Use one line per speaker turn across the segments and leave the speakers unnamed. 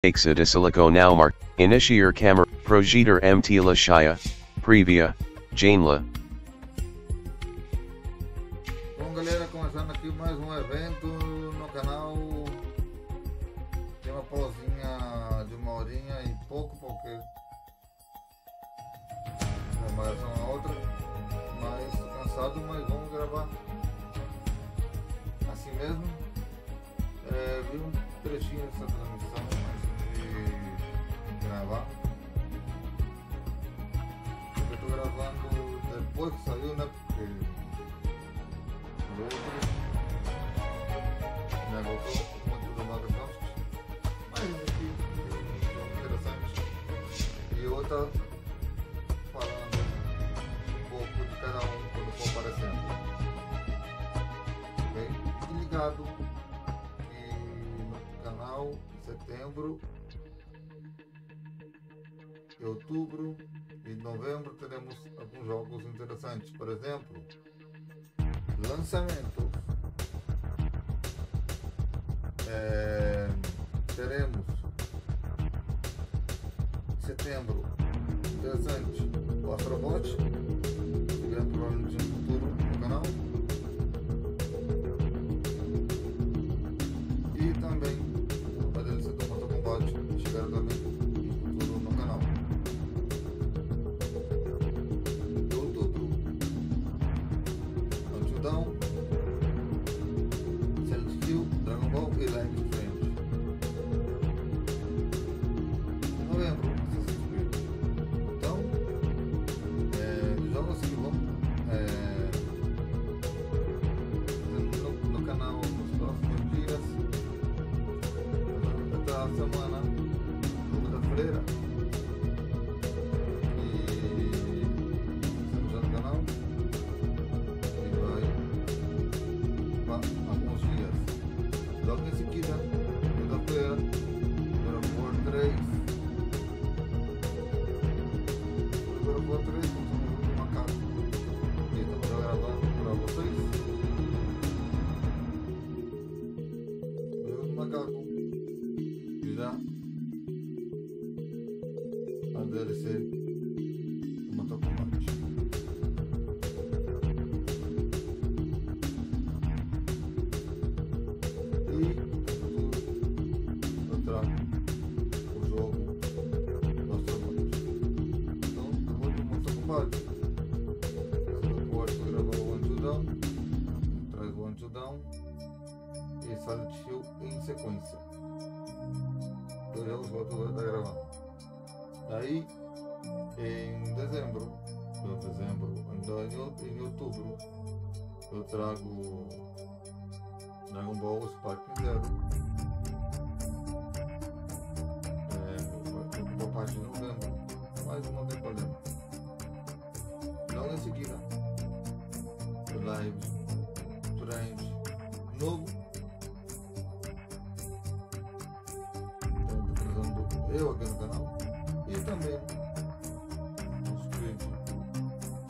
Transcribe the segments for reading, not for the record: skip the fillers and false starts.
Exit Silicon Mark, Initiar Camera, Projeter MT Lashaya, Previa, Janela.
Bom galera, começando aqui mais um evento no canal. Tem uma pausinha de uma horinha e pouco, porque uma malhação a outra, mas tô cansado, mas vamos gravar assim mesmo. Vi um trechinho dessa transmissão antes de gravar, porque eu tô gravando depois que saiu, né? Porque o outro me voltou muito do Microsoft, mas aqui é interessante. E outra falando um pouco de cada um quando for aparecendo. Ok? Fique ligado que no canal em setembro, em outubro e novembro teremos alguns jogos interessantes. Por exemplo, lançamento. Teremos em setembro interessante o Astrobot, que é provavelmente no futuro no canal, e também a DLC do Mortal Kombat, que chegará também no futuro no canal. Em outubro, Until Dawn, Silent Hill, Dragon Ball e Life is Strange. Em novembro, Assassin's Creed. Então, jogos que vão no canal nos próximos dias, até a semana, segunda-feira, e estamos já no canal e vai para alguns dias. Logo em seguida, segunda-feira, God of War 3. God of War 3, continuamos no macaco. E estamos já gravando para vocês. Eu no macaco. E já a DLC do Mortal Kombat. E eu trago o jogo do Astrobot. Então, eu vou do Mortal Kombat. Eu gosto de gravar o Until Dawn, traz o Until Dawn e Silent Hill em sequência. Dois jogos que eu vou estar gravando. Daí, em dezembro, em outubro, eu trago Dragon Ball Sparking Zero. Uma parte de novembro, mas não tem problema. Logo em seguida, o Live Strange novo. Então, estou trazendo eu aqui no canal. E também os vídeos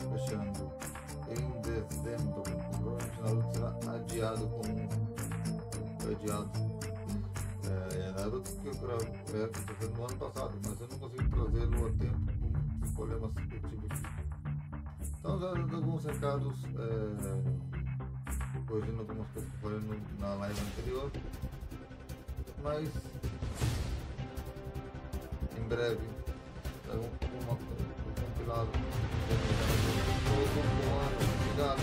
fechando em dezembro. Provavelmente Naruto será adiado como foi adiado. Naruto que eu gravo que foi feito no ano passado, mas eu não consegui trazê-lo a tempo por problemas que eu tive aqui. Então já dei alguns recados, corrigindo algumas coisas que eu falei na live anterior, mas em breve um compilado todo o ano. Obrigado.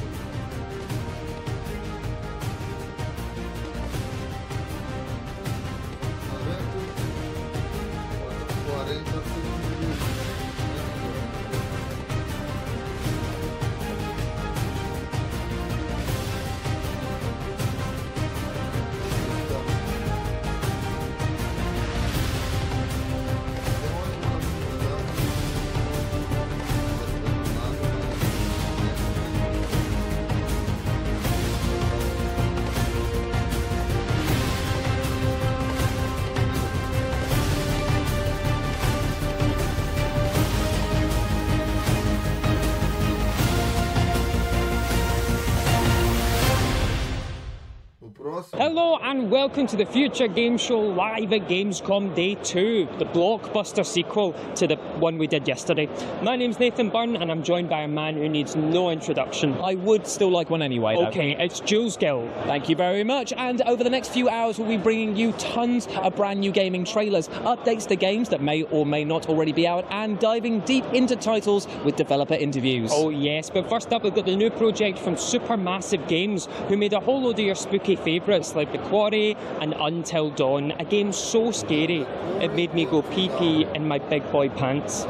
Hello and welcome to the Future Game Show live at Gamescom Day 2, the blockbuster sequel to the one we did yesterday. My name's Nathan Byrne and I'm joined by a man who needs no introduction.
I would still like one anyway, though.
Okay, it's Jules Gill.
Thank you very much, and over the next few hours we'll be bringing you tons of brand new gaming trailers, updates to games that may or may not already be out, and diving deep into titles with developer interviews.
Oh yes, but first up we've got the new project from Supermassive Games, who made a whole load of your spooky favourites like The Quarry and Until Dawn, a game so scary it made me go pee-pee in my big boy pants.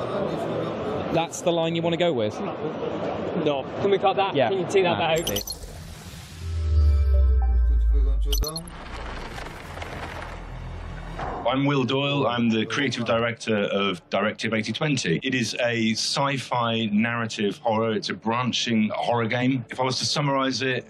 That's the line you want to go with?
No, can we cut that?
Yeah.
Can you take that out?
I'm Will Doyle. I'm the creative director of Directive 8020. It is a sci-fi narrative horror. It's a branching horror game. If I was to summarize it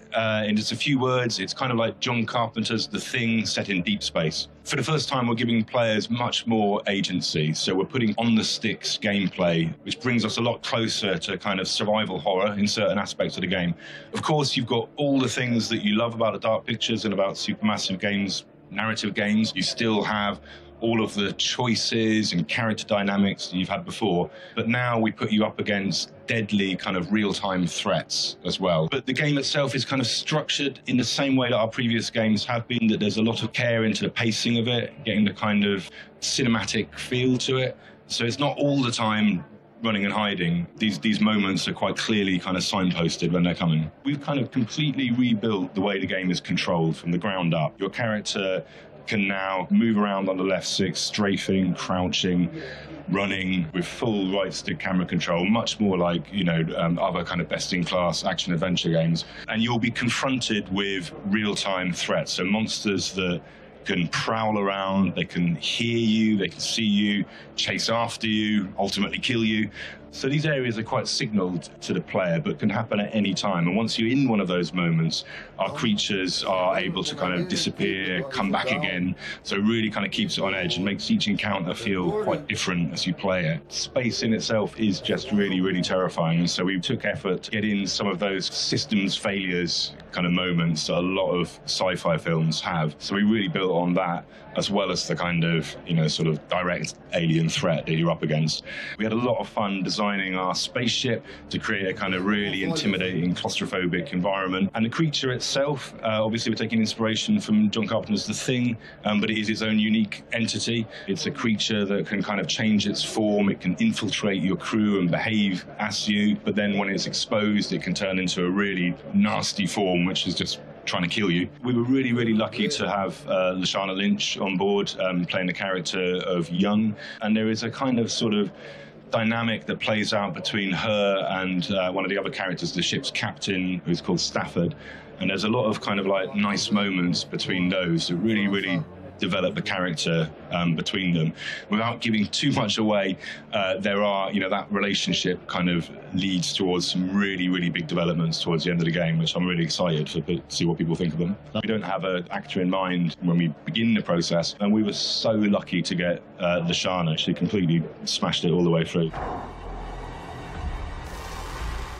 in just a few words, it's kind of like John Carpenter's The Thing set in deep space. For the first time, we're giving players much more agency. So we're putting on-the-sticks gameplay, which brings us a lot closer to kind of survival horror in certain aspects of the game. Of course, you've got all the things that you love about the Dark Pictures and about Supermassive Games narrative games. You still have all of the choices and character dynamics that you've had before, but now we put you up against deadly kind of real-time threats as well. But the game itself is kind of structured in the same way that our previous games have been, that there's a lot of care into the pacing of it, getting the kind of cinematic feel to it. So it's not all the time running and hiding. These moments are quite clearly kind of signposted when they're coming. We've kind of completely rebuilt the way the game is controlled from the ground up. Your character can now move around on the left stick, strafing, crouching, running with full right stick camera control, much more like, you know, other kind of best-in-class action-adventure games. And you'll be confronted with real-time threats, so monsters that can prowl around, they can hear you, they can see you, chase after you, ultimately kill you. So these areas are quite signaled to the player, but can happen at any time. And once you're in one of those moments, our creatures are able to kind of disappear, come back again. So it really kind of keeps it on edge and makes each encounter feel quite different as you play it. Space in itself is just really, really terrifying. And so we took effort to get in some of those systems failures kind of moments that a lot of sci-fi films have. So we really built on that, as well as the kind of, you know, sort of direct alien threat that you're up against. We had a lot of fun designing our spaceship to create a kind of really intimidating, claustrophobic environment. And the creature itself, obviously we're taking inspiration from John Carpenter's The Thing, but it is its own unique entity. It's a creature that can kind of change its form, it can infiltrate your crew and behave as you, but then when it's exposed, it can turn into a really nasty form, which is just trying to kill you. We were really, really lucky to have Lashana Lynch on board playing the character of Young, and there is a kind of sort of dynamic that plays out between her and one of the other characters, the ship's captain, who's called Stafford, and there's a lot of kind of like nice moments between those that really, really develop the character between them. Without giving too much away, there are, you know, that relationship kind of leads towards some really, really big developments towards the end of the game, which I'm really excited to see what people think of them. We don't have an actor in mind when we begin the process, and we were so lucky to get Lashana. She completely smashed it all the way through.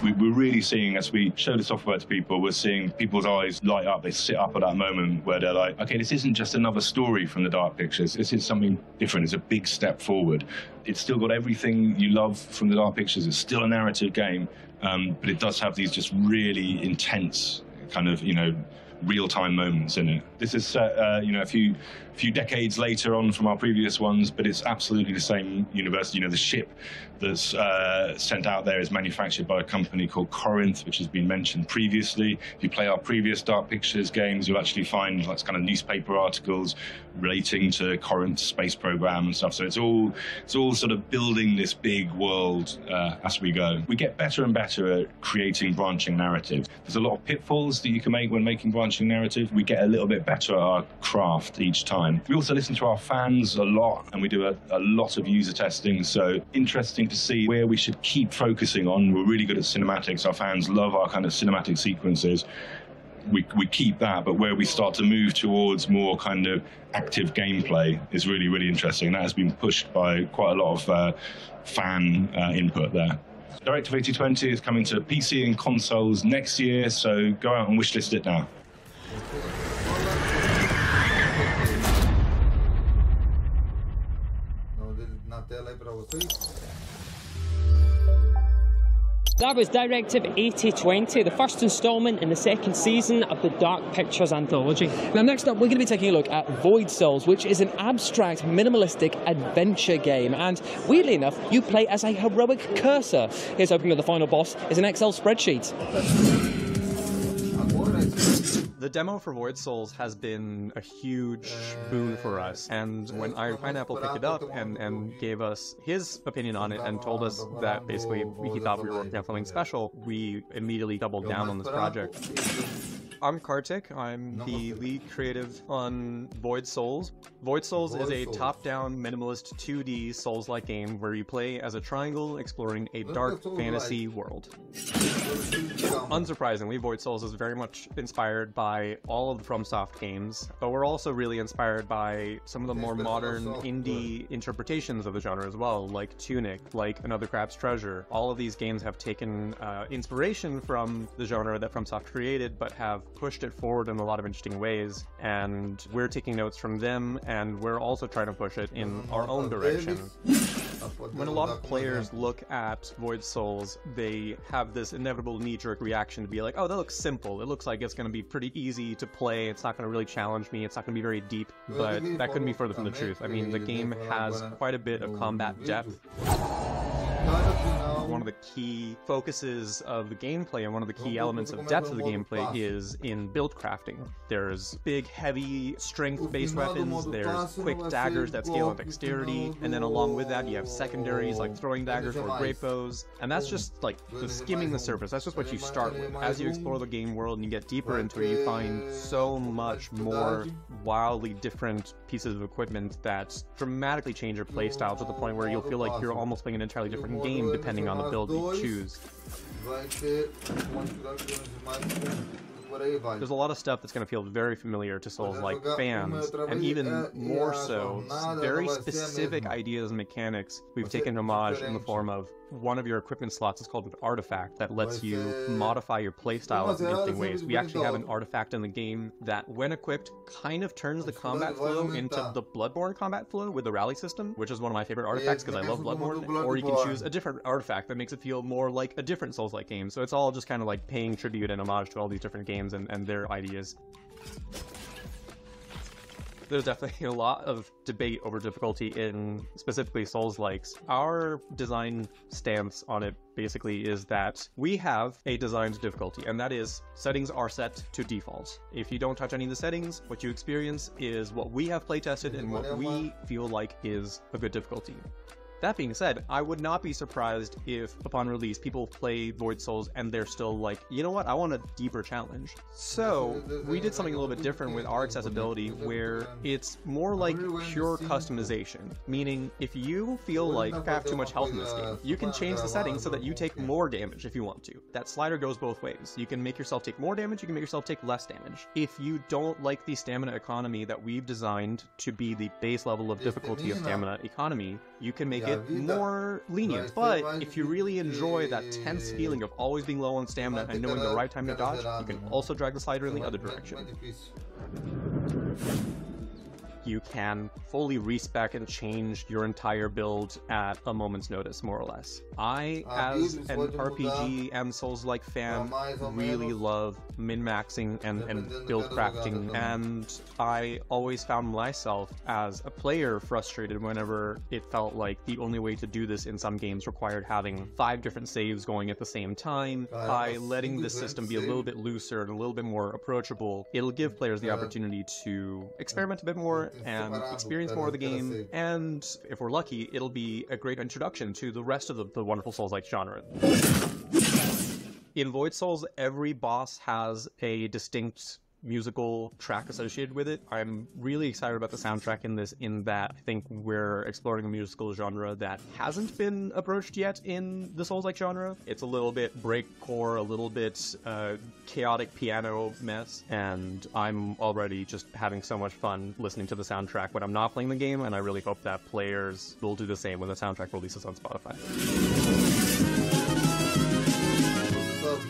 We're really seeing, as we show the software to people, we're seeing people's eyes light up. They sit up at that moment where they're like, okay, this isn't just another story from the Dark Pictures. This is something different. It's a big step forward. It's still got everything you love from the Dark Pictures. It's still a narrative game, but it does have these just really intense kind of, you know, real-time moments in it. This is set, you know, a few decades later on from our previous ones, but it's absolutely the same universe. You know, the ship that's sent out there is manufactured by a company called Corinth, which has been mentioned previously. If you play our previous Dark Pictures games, you'll actually find like kind of newspaper articles relating to Corinth's space program and stuff. So it's all sort of building this big world as we go. We get better and better at creating branching narratives. There's a lot of pitfalls that you can make when making branching narrative. We get a little bit better at our craft each time. We also listen to our fans a lot, and we do a lot of user testing. So interesting to see where we should keep focusing on. We're really good at cinematics. Our fans love our kind of cinematic sequences. We keep that, but where we start to move towards more kind of active gameplay is really, really interesting. That has been pushed by quite a lot of fan input there. Directive 8020 is coming to PC and consoles next year, so go out and wishlist it now.
dele na tela aí pra vocês.
That was Directive 8020, the first instalment in the second season of the Dark Pictures anthology.
Now next up, we're going to be taking a look at Void Souls, which is an abstract, minimalistic adventure game. And weirdly enough, you play as a heroic cursor. Here's hoping that the final boss is an Excel spreadsheet.
The demo for Void Souls has been a huge boon for us, and when Iron Pineapple picked it up and gave us his opinion on it and told us that basically he thought we were working on something special, we immediately doubled down on this project. I'm Kartik. I'm the lead creative on Void Souls. Void Souls is a top-down, minimalist 2D Souls-like game where you play as a triangle exploring a dark fantasy world. Unsurprisingly, Void Souls is very much inspired by all of the FromSoft games, but we're also really inspired by some of the more modern indie interpretations of the genre as well, like Tunic, like Another Crab's Treasure. All of these games have taken inspiration from the genre that FromSoft created, but have pushed it forward in a lot of interesting ways, and we're taking notes from them, and we're also trying to push it in our own direction. When a lot of players look at Void Souls, they have this inevitable knee-jerk reaction to be like, oh, that looks simple. It looks like it's going to be pretty easy to play. It's not going to really challenge me. It's not going to be very deep, but that couldn't be further from the truth. I mean, the game has quite a bit of combat depth. One of the key focuses of the gameplay and one of the key elements of depth of the gameplay is in build crafting. There's big, heavy, strength-based weapons, there's quick daggers that scale on dexterity, and then along with that you have secondaries like throwing daggers or great bows, and that's just like skimming the surface. That's just what you start with. As you explore the game world and you get deeper into it, you find so much more wildly different pieces of equipment that dramatically change your playstyle to the point where you'll feel like you're almost playing an entirely different game depending on the build that you choose. There's a lot of stuff that's going to feel very familiar to Souls-like fans, and even more so, very specific ideas and mechanics we've taken homage in the form of one of your equipment slots is called an artifact that lets you modify your playstyle in interesting ways. We actually have an artifact in the game that, when equipped, kind of turns the combat flow into the Bloodborne combat flow with the rally system, which is one of my favorite artifacts because I love Bloodborne, or you can choose a different artifact that makes it feel more like a different Souls-like game. So it's all just kind of like paying tribute and homage to all these different games and their ideas. There's definitely a lot of debate over difficulty in specifically Souls-likes. Our design stance on it basically is that we have a designed difficulty, and that is settings are set to default. If you don't touch any of the settings, what you experience is what we have playtested and what we feel like is a good difficulty. That being said, I would not be surprised if, upon release, people play Void Souls and they're still like, you know what, I want a deeper challenge. So, we did something a little bit different with our accessibility, where it's more like pure customization. Meaning, if you feel like I have too much health in this game, you can change the settings so that you take more damage if you want to. That slider goes both ways. You can make yourself take more damage, you can make yourself take less damage. If you don't like the stamina economy that we've designed to be the base level of difficulty of stamina economy, you can make it more lenient. But if you really enjoy that tense feeling of always being low on stamina and knowing the right time to dodge, you can also drag the slider in the other direction. You can fully respec and change your entire build at a moment's notice, more or less. I, as an RPG and Souls-like fan, really love min-maxing and build crafting, and I always found myself, as a player, frustrated whenever it felt like the only way to do this in some games required having 5 different saves going at the same time. By letting the system be a little bit looser and a little bit more approachable, it'll give players the opportunity to experiment a bit more and experience more of the game, and if we're lucky, it'll be a great introduction to the rest of the wonderful Souls-like genre. In Void Souls, every boss has a distinct musical track associated with it. I'm really excited about the soundtrack in this, in that I think we're exploring a musical genre that hasn't been approached yet in the Souls-like genre. It's a little bit breakcore, a little bit chaotic piano mess, and I'm already just having so much fun listening to the soundtrack when I'm not playing the game, and I really hope that players will do the same when the soundtrack releases on Spotify.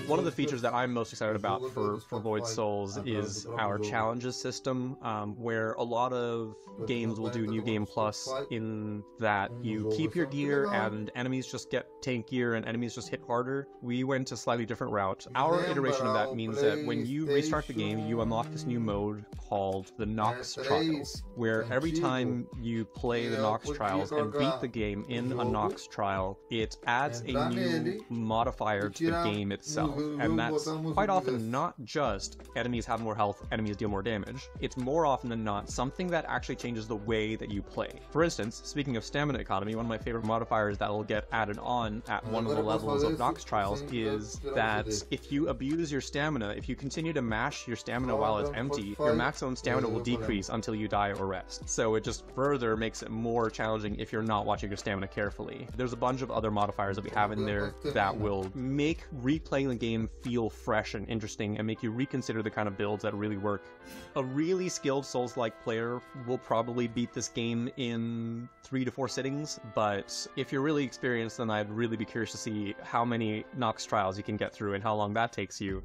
One of the features that I'm most excited about for Void Souls is our challenges system, where a lot of games will do New Game Plus in that you keep your gear and enemies just get tankier and enemies just hit harder. We went a slightly different route. Our iteration of that means that when you restart the game, you unlock this new mode called the Nox Trials, where every time you play the Nox Trials and beat the game in a Nox Trial, it adds a new modifier to the game itself. And that's quite often not just enemies have more health, enemies deal more damage. It's more often than not something that actually changes the way that you play. For instance, speaking of stamina economy, one of my favorite modifiers that will get added on at one of the levels of Nox Trials is that if you abuse your stamina, if you continue to mash your stamina while it's empty, your maximum stamina will decrease until you die or rest. So it just further makes it more challenging if you're not watching your stamina carefully. There's a bunch of other modifiers that we have in there that will make replaying the game feel fresh and interesting and make you reconsider the kind of builds that really work. A really skilled Souls-like player will probably beat this game in 3 to 4 sittings, but if you're really experienced, then I'd really be curious to see how many Nox Trials you can get through and how long that takes you.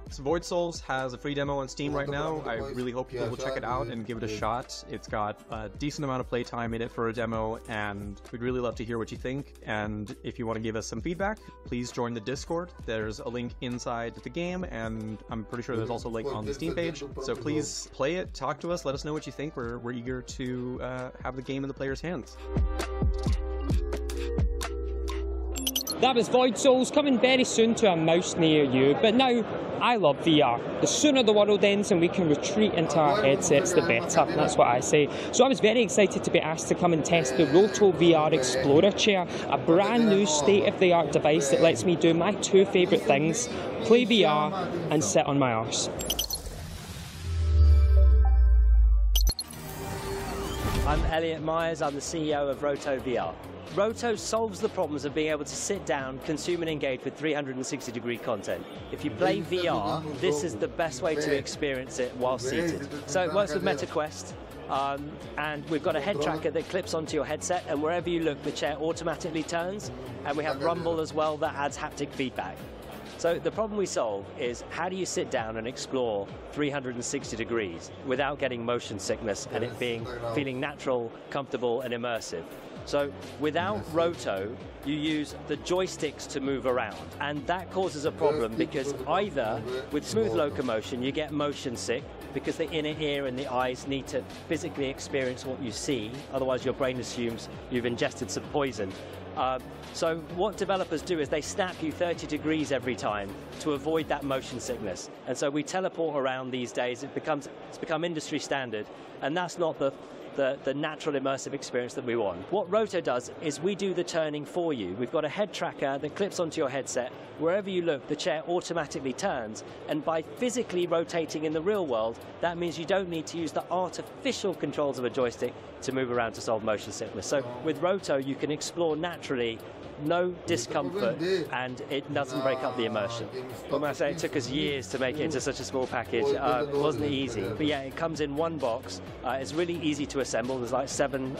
So Void Souls has a free demo on Steam right now. I really hope people will check it out and give it a shot. It's got a decent amount of playtime in it for a demo, and we'd really love to hear what you think. And if you want to give us some feedback, please join the Discord. There's a link inside the game, and I'm pretty sure there's also a link on the Steam page. So please play it, talk to us, let us know what you think. We're eager to have the game in the players' hands.
That was Void Souls, coming very soon to a mouse near you. But now, I love VR. The sooner the world ends and we can retreat into our headsets, the better. That's what I say. So I was very excited to be asked to come and test the Roto VR Explorer Chair, a brand new state-of-the-art device that lets me do my 2 favourite things: play VR and sit on my arse.
I'm Elliot Myers, I'm the CEO of Roto VR. Roto solves the problems of being able to sit down, consume and engage with 360-degree content. If you play VR, this is the best way to experience it while seated. So it works with MetaQuest, and we've got a head tracker that clips onto your headset, and wherever you look, the chair automatically turns, and we have Rumble as well that adds haptic feedback. So the problem we solve is, how do you sit down and explore 360 degrees without getting motion sickness and it feeling natural, comfortable and immersive? So without Roto, you use the joysticks to move around, and that causes a problem because either with smooth locomotion you get motion sick because the inner ear and the eyes need to physically experience what you see, otherwise your brain assumes you've ingested some poison. So what developers do is they snap you 30 degrees every time to avoid that motion sickness. And so we teleport around these days. It's become industry standard, and that's not the natural immersive experience that we want. What Roto does is we do the turning for you. We've got a head tracker that clips onto your headset. Wherever you look, the chair automatically turns, and by physically rotating in the real world, that means you don't need to use the artificial controls of a joystick to move around to solve motion sickness. So with Roto, you can explore naturally, no discomfort, and it doesn't break up the immersion. But when I say it took us years to make it into such a small package, it wasn't easy. But yeah, it comes in one box. It's really easy to assemble. There's like 7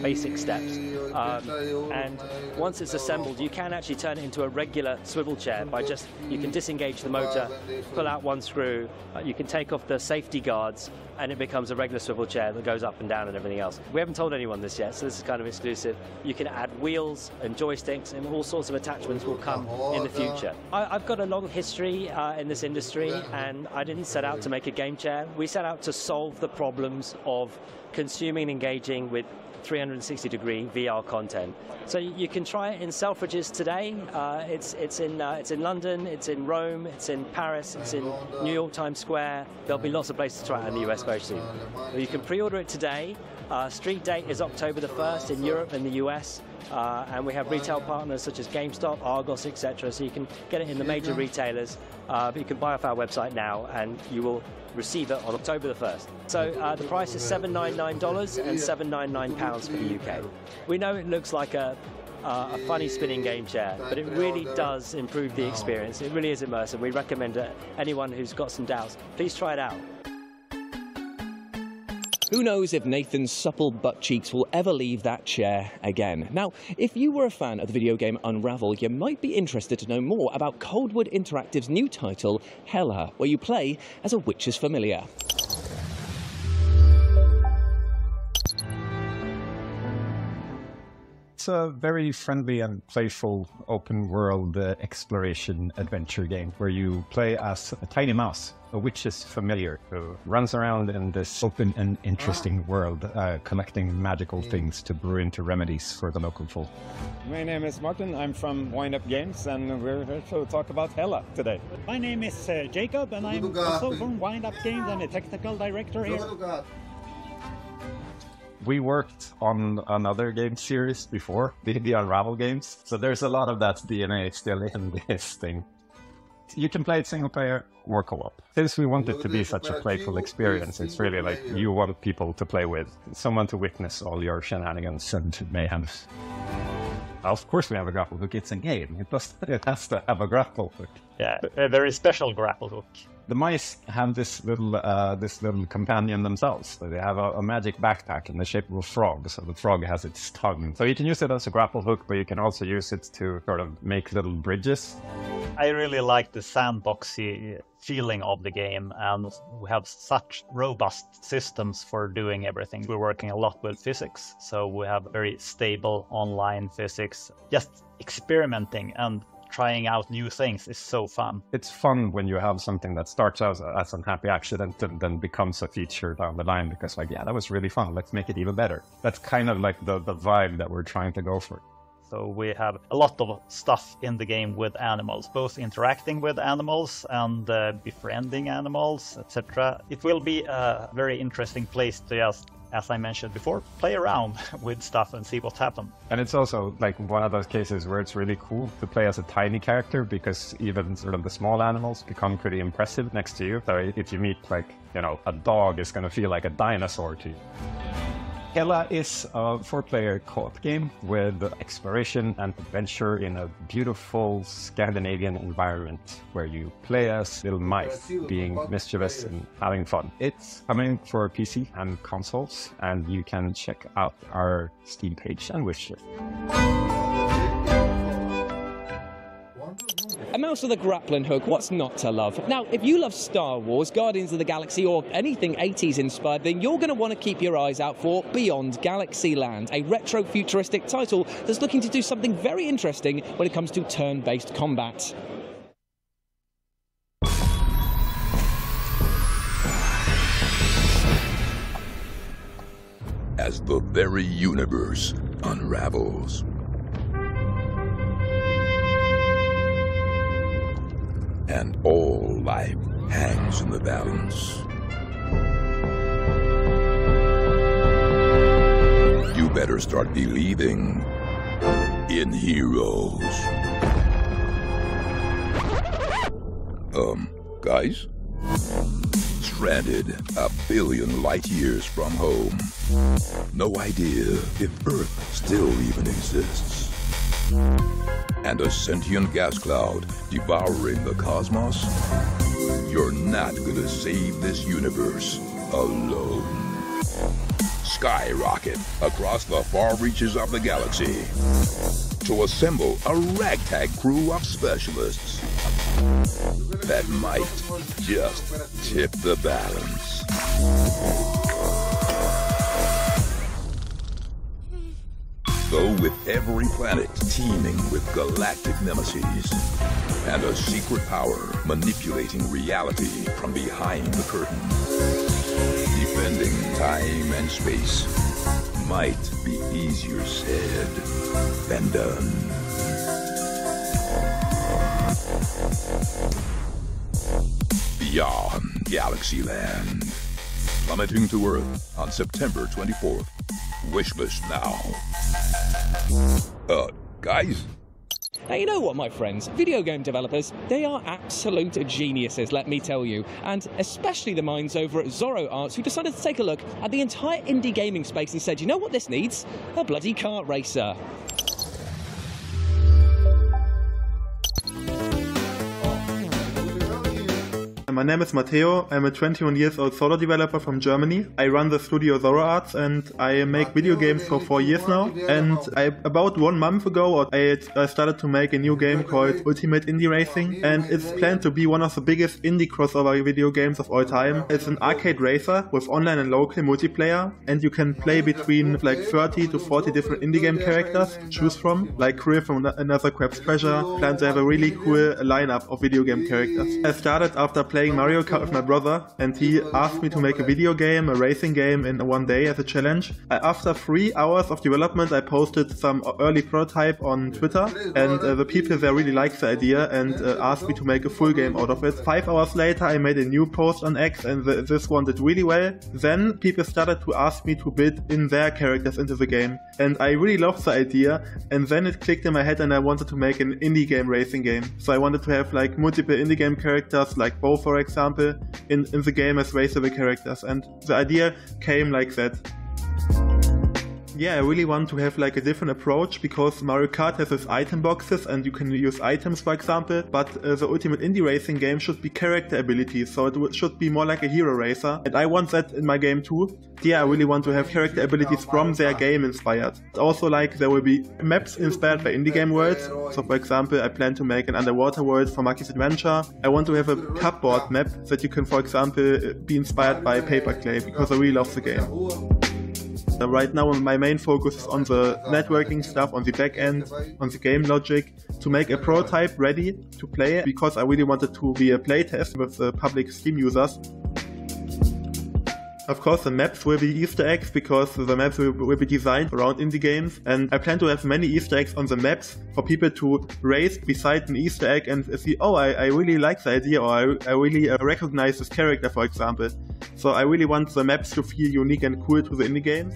basic steps. And once it's assembled, you can actually turn it into a regular swivel chair by you can disengage the motor, pull out one screw, you can take off the safety guards, and it becomes a regular swivel chair that goes up and down and everything else. We haven't told anyone this yet, so this is kind of exclusive. You can add wheels and joysticks, and all sorts of attachments will come in the future. I've got a long history in this industry, and I didn't set out to make a game chair. We set out to solve the problems of consuming and engaging with 360-degree VR content. So you can try it in Selfridges today. It's in London, it's in Rome, it's in Paris, it's in New York Times Square. There'll be lots of places to try it in the US very soon. You can pre-order it today. Street date is October the 1st in Europe and the US. And we have retail partners such as GameStop, Argos, etc. So you can get it in the major retailers. But you can buy off our website now, and you will receive it on October the 1st. So the price is $799 and £799 for the UK. We know it looks like a funny spinning game chair, but it really does improve the experience. It really is immersive. We recommend it. Anyone who's got some doubts, please try it out.
Who knows if Nathan's supple butt cheeks will ever leave that chair again. Now, if you were a fan of the video game Unravel, you might be interested to know more about Coldwood Interactive's new title, Hela, where you play as a witch's familiar.
It's a very friendly and playful open-world exploration adventure game where you play as a tiny mouse, a witch's familiar, who runs around in this open and interesting world, collecting magical things to brew into remedies for the local folk.
My name is Martin, I'm from Wind Up Games, and we're here to talk about Hela today.
My name is Jacob, and I'm also from Wind Up Games. I'm a technical director here.
We worked on another game series before, the Unravel games, so there's a lot of that DNA still in this thing. You can play it single player or co-op. Since we want it to be such a playful experience, it's really like you want people to play with, someone to witness all your shenanigans and mayhem. Of course we have a grapple hook, it's a game. It has to have a grapple hook.
Yeah, a very special grapple hook.
The mice have this little companion themselves. So they have a magic backpack in the shape of a frog, so the frog has its tongue. So you can use it as a grapple hook, but you can also use it to sort of make little bridges.
I really like the sandboxy feeling of the game, and we have such robust systems for doing everything. We're working a lot with physics, so we have very stable online physics. Just experimenting and trying out new things is so fun.
It's fun when you have something that starts out as an happy accident and then becomes a feature down the line, because like, yeah, that was really fun, let's make it even better. That's kind of like the vibe that we're trying to go for.
So we have a lot of stuff in the game with animals, both interacting with animals and befriending animals, etc. It will be a very interesting place to just, as I mentioned before, play around with stuff and see what happens.
And it's also like one of those cases where it's really cool to play as a tiny character, because even sort of the small animals become pretty impressive next to you. So if you meet like, you know, a dog, is going to feel like a dinosaur to you. Hela is a 4-player co-op game with exploration and adventure in a beautiful Scandinavian environment where you play as little mice, being mischievous and having fun. It's coming for PC and consoles, and you can check out our Steam page and wishlist.
A mouse with a grappling hook, what's not to love? Now, if you love Star Wars, Guardians of the Galaxy, or anything 80s inspired, then you're going to want to keep your eyes out for Beyond Galaxyland, a retro-futuristic title that's looking to do something very interesting when it comes to turn-based combat.
As the very universe unravels, and all life hangs in the balance, you better start believing in heroes. Guys? Stranded a billion light years from home. No idea if Earth still even exists. And a sentient gas cloud devouring the cosmos? You're not gonna save this universe alone. Skyrocket across the far reaches of the galaxy to assemble a ragtag crew of specialists that might just tip the balance. Though with every planet teeming with galactic nemesis and a secret power manipulating reality from behind the curtain, defending time and space might be easier said than done. Beyond Galaxyland, plummeting to Earth on September 24th. Wishlist now. Guys?
Now, you know what, my friends? Video game developers, they are absolute geniuses, let me tell you. And especially the minds over at Zorro Arts, who decided to take a look at the entire indie gaming space and said, you know what this needs? A bloody kart racer.
my name is Matteo. I'm a 21 years old solo developer from Germany. I run the studio Zoro Arts and I make video games for 4 years now. And about 1 month ago, I started to make a new game called Ultimate Indie Racing. And it's planned to be one of the biggest indie crossover video games of all time. It's an arcade racer with online and local multiplayer. And you can play between like 30 to 40 different indie game characters to choose from. Like Krill from Another Crab's Treasure. Plan to have a really cool lineup of video game characters. I started after playing Mario Kart with my brother, and he asked me to make a video game, a racing game in 1 day as a challenge. After 3 hours of development, I posted some early prototype on Twitter, and the people there really liked the idea and asked me to make a full game out of it. 5 hours later, I made a new post on X, and this one did really well. Then people started to ask me to bid in their characters into the game, and I really loved the idea, and then it clicked in my head and I wanted to make an indie game racing game. So I wanted to have like multiple indie game characters, like Bo for example, in the game as raceable characters, and the idea came like that. Yeah, I really want to have like a different approach, because Mario Kart has its item boxes and you can use items for example, but the Ultimate Indie Racing game should be character abilities, so it should be more like a hero racer, and I want that in my game too. Yeah, I really want to have character abilities from their game inspired. Also, like, there will be maps inspired by indie game worlds. So for example, I plan to make an underwater world for Maki's Adventure. I want to have a cupboard map that you can, for example, be inspired by Paperclay, because I really love the game. Right now my main focus is on the networking stuff, on the back end, on the game logic, to make a prototype ready to play, because I really wanted to be a playtest with the public Steam users. Of course, the maps will be Easter eggs, because the maps will be designed around indie games, and I plan to have many Easter eggs on the maps for people to race beside an Easter egg and see, oh, I really like the idea, or I really recognize this character, for example. So I really want the maps to feel unique and cool to the indie games.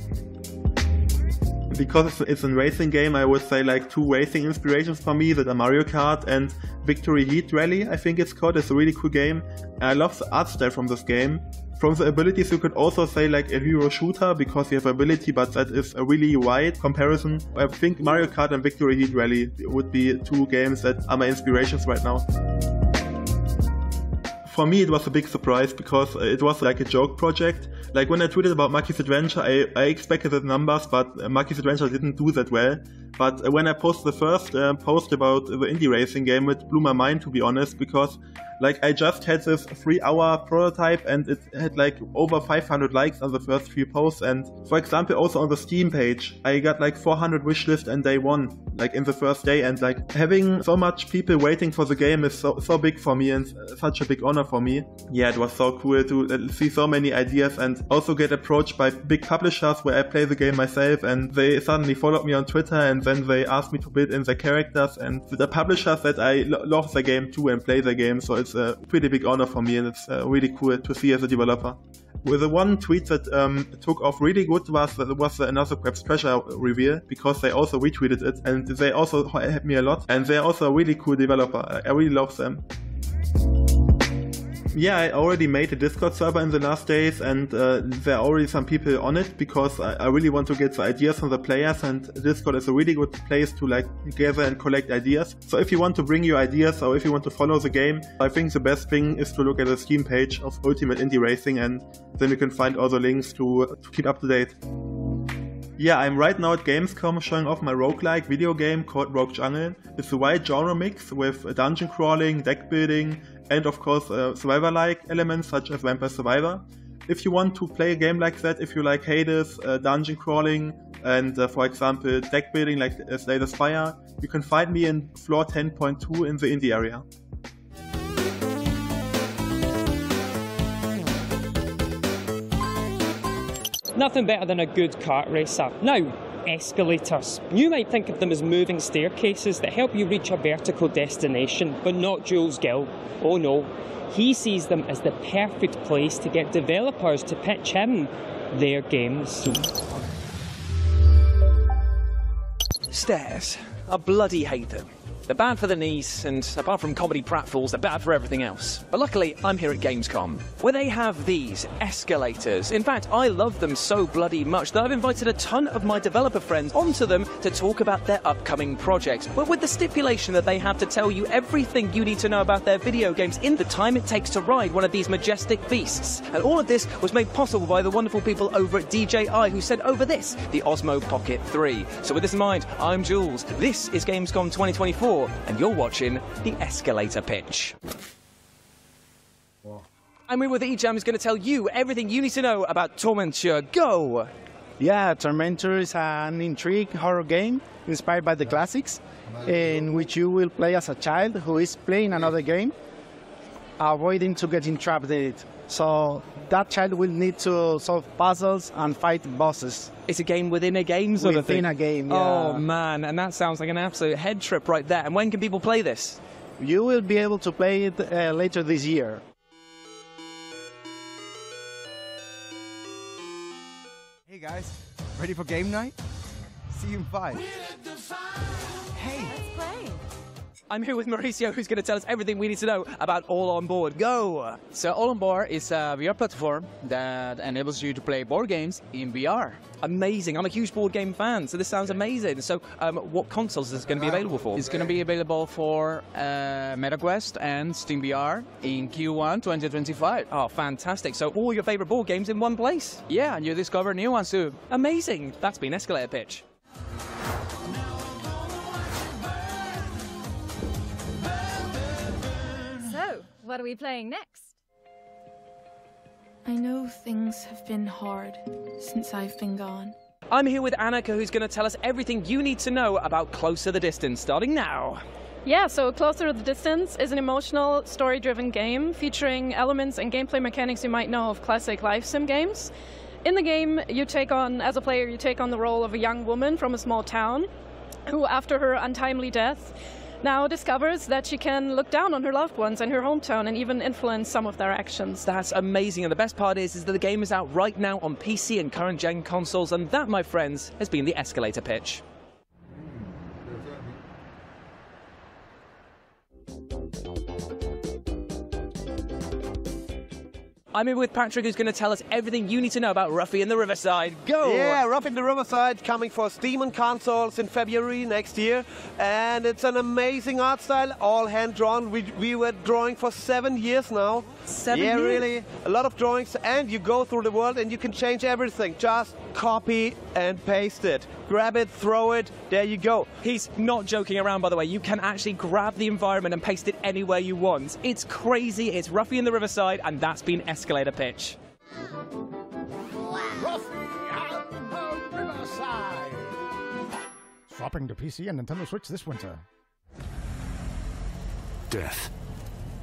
Because it's a racing game, I would say like 2 racing inspirations for me that are Mario Kart and Victory Heat Rally, I think it's called. It's a really cool game. And I love the art style from this game. From the abilities, you could also say like a hero shooter, because you have ability, but that is a really wide comparison. I think Mario Kart and Victory Heat Rally would be 2 games that are my inspirations right now. For me, it was a big surprise, because it was like a joke project. Like when I tweeted about Maki's Adventure, I expected the numbers, but Maki's Adventure didn't do that well. But when I posted the first post about the indie racing game, it blew my mind, to be honest, because like I just had this 3-hour prototype and it had like over 500 likes on the first 3 posts. And for example, also on the Steam page, I got like 400 wishlist on day 1, like in the first day. And like having so much people waiting for the game is so big for me, and such a big honor for me. Yeah, it was so cool to see so many ideas, and also get approached by big publishers where I play the game myself, and they suddenly followed me on Twitter, and then they asked me to bid in their characters, and the publishers that I love the game too and play the game, so it's a pretty big honor for me, and it's really cool to see as a developer. With the one tweet that took off really good was the Another Crab's Treasure reveal, because they also retweeted it, and they also helped me a lot, and they're also a really cool developer. I really love them. Yeah, I already made a Discord server in the last days, and there are already some people on it, because I really want to get the ideas from the players, and Discord is a really good place to like gather and collect ideas. So if you want to bring your ideas, or if you want to follow the game, I think the best thing is to look at the Steam page of Ultimate Indie Racing, and then you can find all the links to keep up to date. Yeah, I'm right now at Gamescom showing off my roguelike video game called Rogue Jungle. It's a wide genre mix with dungeon crawling, deck building, and of course survivor-like elements such as Vampire Survivor. If you want to play a game like that, if you like Hades, dungeon crawling, and for example deck building like Slay the Spire, you can find me in floor 10.2 in the indie area.
Nothing better than a good kart racer. Now, escalators. You might think of them as moving staircases that help you reach a vertical destination, but not Jules Gill. Oh no. He sees them as the perfect place to get developers to pitch him their games.
Stairs. I bloody hate them. They're bad for the knees, and apart from comedy pratfalls, they're bad for everything else. But luckily, I'm here at Gamescom, where they have these escalators. In fact, I love them so bloody much that I've invited a ton of my developer friends onto them to talk about their upcoming projects, but with the stipulation that they have to tell you everything you need to know about their video games in the time it takes to ride one of these majestic beasts. And all of this was made possible by the wonderful people over at DJI who sent over this, the Osmo Pocket 3. So with this in mind, I'm Jules, this is Gamescom 2024, and you're watching the escalator pitch. I'm here with Ejam, who's going to tell you everything you need to know about Tormentor. Go!
Yeah, Tormentor is an intrigue horror game inspired by the classics, in which you will play as a child who is playing another game, avoiding to getting trapped in it. So that child will need to solve puzzles and fight bosses.
It's a game within a game sort of thing?
Within a game, yeah.
Oh man, and that sounds like an absolute head trip right there. And when can people play this?
You will be able to play it later this year.
Hey guys, ready for game night? See you in 5. Hey!
Let's play!
I'm here with Mauricio, who's going to tell us everything we need to know about All On Board. Go!
So All On Board is a VR platform that enables you to play board games in VR.
Amazing. I'm a huge board game fan, so this sounds amazing. So what consoles is this going to be available for?
It's going to be available for MetaQuest and Steam VR in Q1 2025.
Oh, fantastic. So all your favorite board games in one place?
Yeah, and you discover new ones too.
Amazing. That's been Escalator Pitch.
So, what are we playing next?
I know things have been hard since I've been gone.
I'm here with Annika, who's going to tell us everything you need to know about Closer the Distance, starting now.
Yeah, so Closer to the Distance is an emotional, story-driven game featuring elements and gameplay mechanics you might know of classic life sim games. In the game, as a player, you take on the role of a young woman from a small town who, after her untimely death, now discovers that she can look down on her loved ones and her hometown and even influence some of their actions.
That's amazing, and the best part is that the game is out right now on PC and current-gen consoles, and that, my friends, has been the Escalator Pitch. I'm here with Patrick, who's going to tell us everything you need to know about Ruffy in the Riverside. Go!
Yeah, Ruffy in the Riverside coming for Steam and consoles in February next year. And it's an amazing art style, all hand-drawn. We were drawing for 7 years now.
7 years?
Yeah, really. A lot of drawings, and you go through the world and you can change everything. Just copy and paste it. Grab it, throw it, there you go.
He's not joking around, by the way. You can actually grab the environment and paste it anywhere you want. It's crazy. It's Ruffy in the Riverside, and that's been Escalator Pitch.
Ruffy and the Riverside. Swapping to PC and Nintendo Switch this winter.
Death,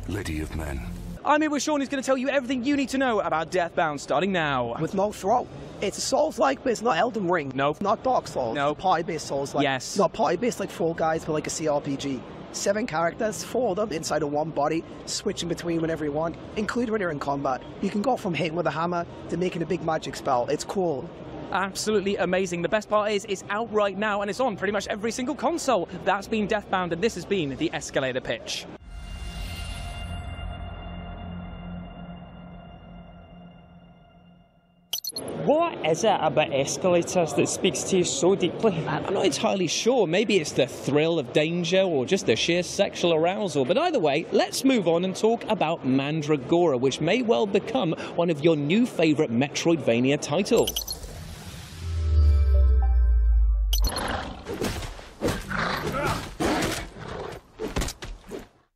Lady of Men.
I'm here with Sean, who's going to tell you everything you need to know about Deathbound, starting now.
With no throat. It's a Souls-like, but it's not Elden Ring.
No.
Not Dark Souls.
No.
Party-based Souls-like.
Yes.
Not party-based like Fall Guys, but like a CRPG. 7 characters, 4 of them inside of one body, switching between whenever you want, including when you're in combat. You can go from hitting with a hammer to making a big magic spell. It's cool.
Absolutely amazing. The best part is it's out right now, and it's on pretty much every single console. That's been Deathbound, and this has been the Escalator Pitch. What is it about escalators that speaks to you so deeply? I'm not entirely sure. Maybe it's the thrill of danger or just the sheer sexual arousal. But either way, let's move on and talk about Mandragora, which may well become one of your new favourite Metroidvania titles.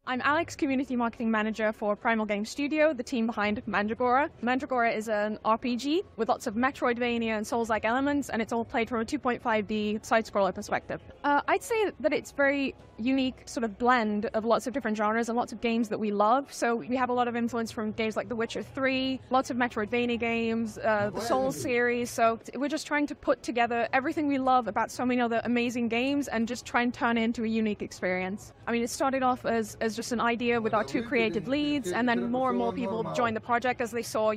I'm Alex, Community Marketing Manager for Primal Game Studio, the team behind Mandragora. Mandragora is an RPG with lots of Metroidvania and Souls-like elements, and it's all played from a 2.5D side-scroller perspective. I'd say that it's very unique sort of blend of lots of different genres and lots of games that we love. So we have a lot of influence from games like The Witcher 3, lots of Metroidvania games, the Souls series. So we're just trying to put together everything we love about so many other amazing games and just try and turn it into a unique experience. I mean, it started off as just just an idea with our 2 creative leads, and then more and more people joined the project as they saw,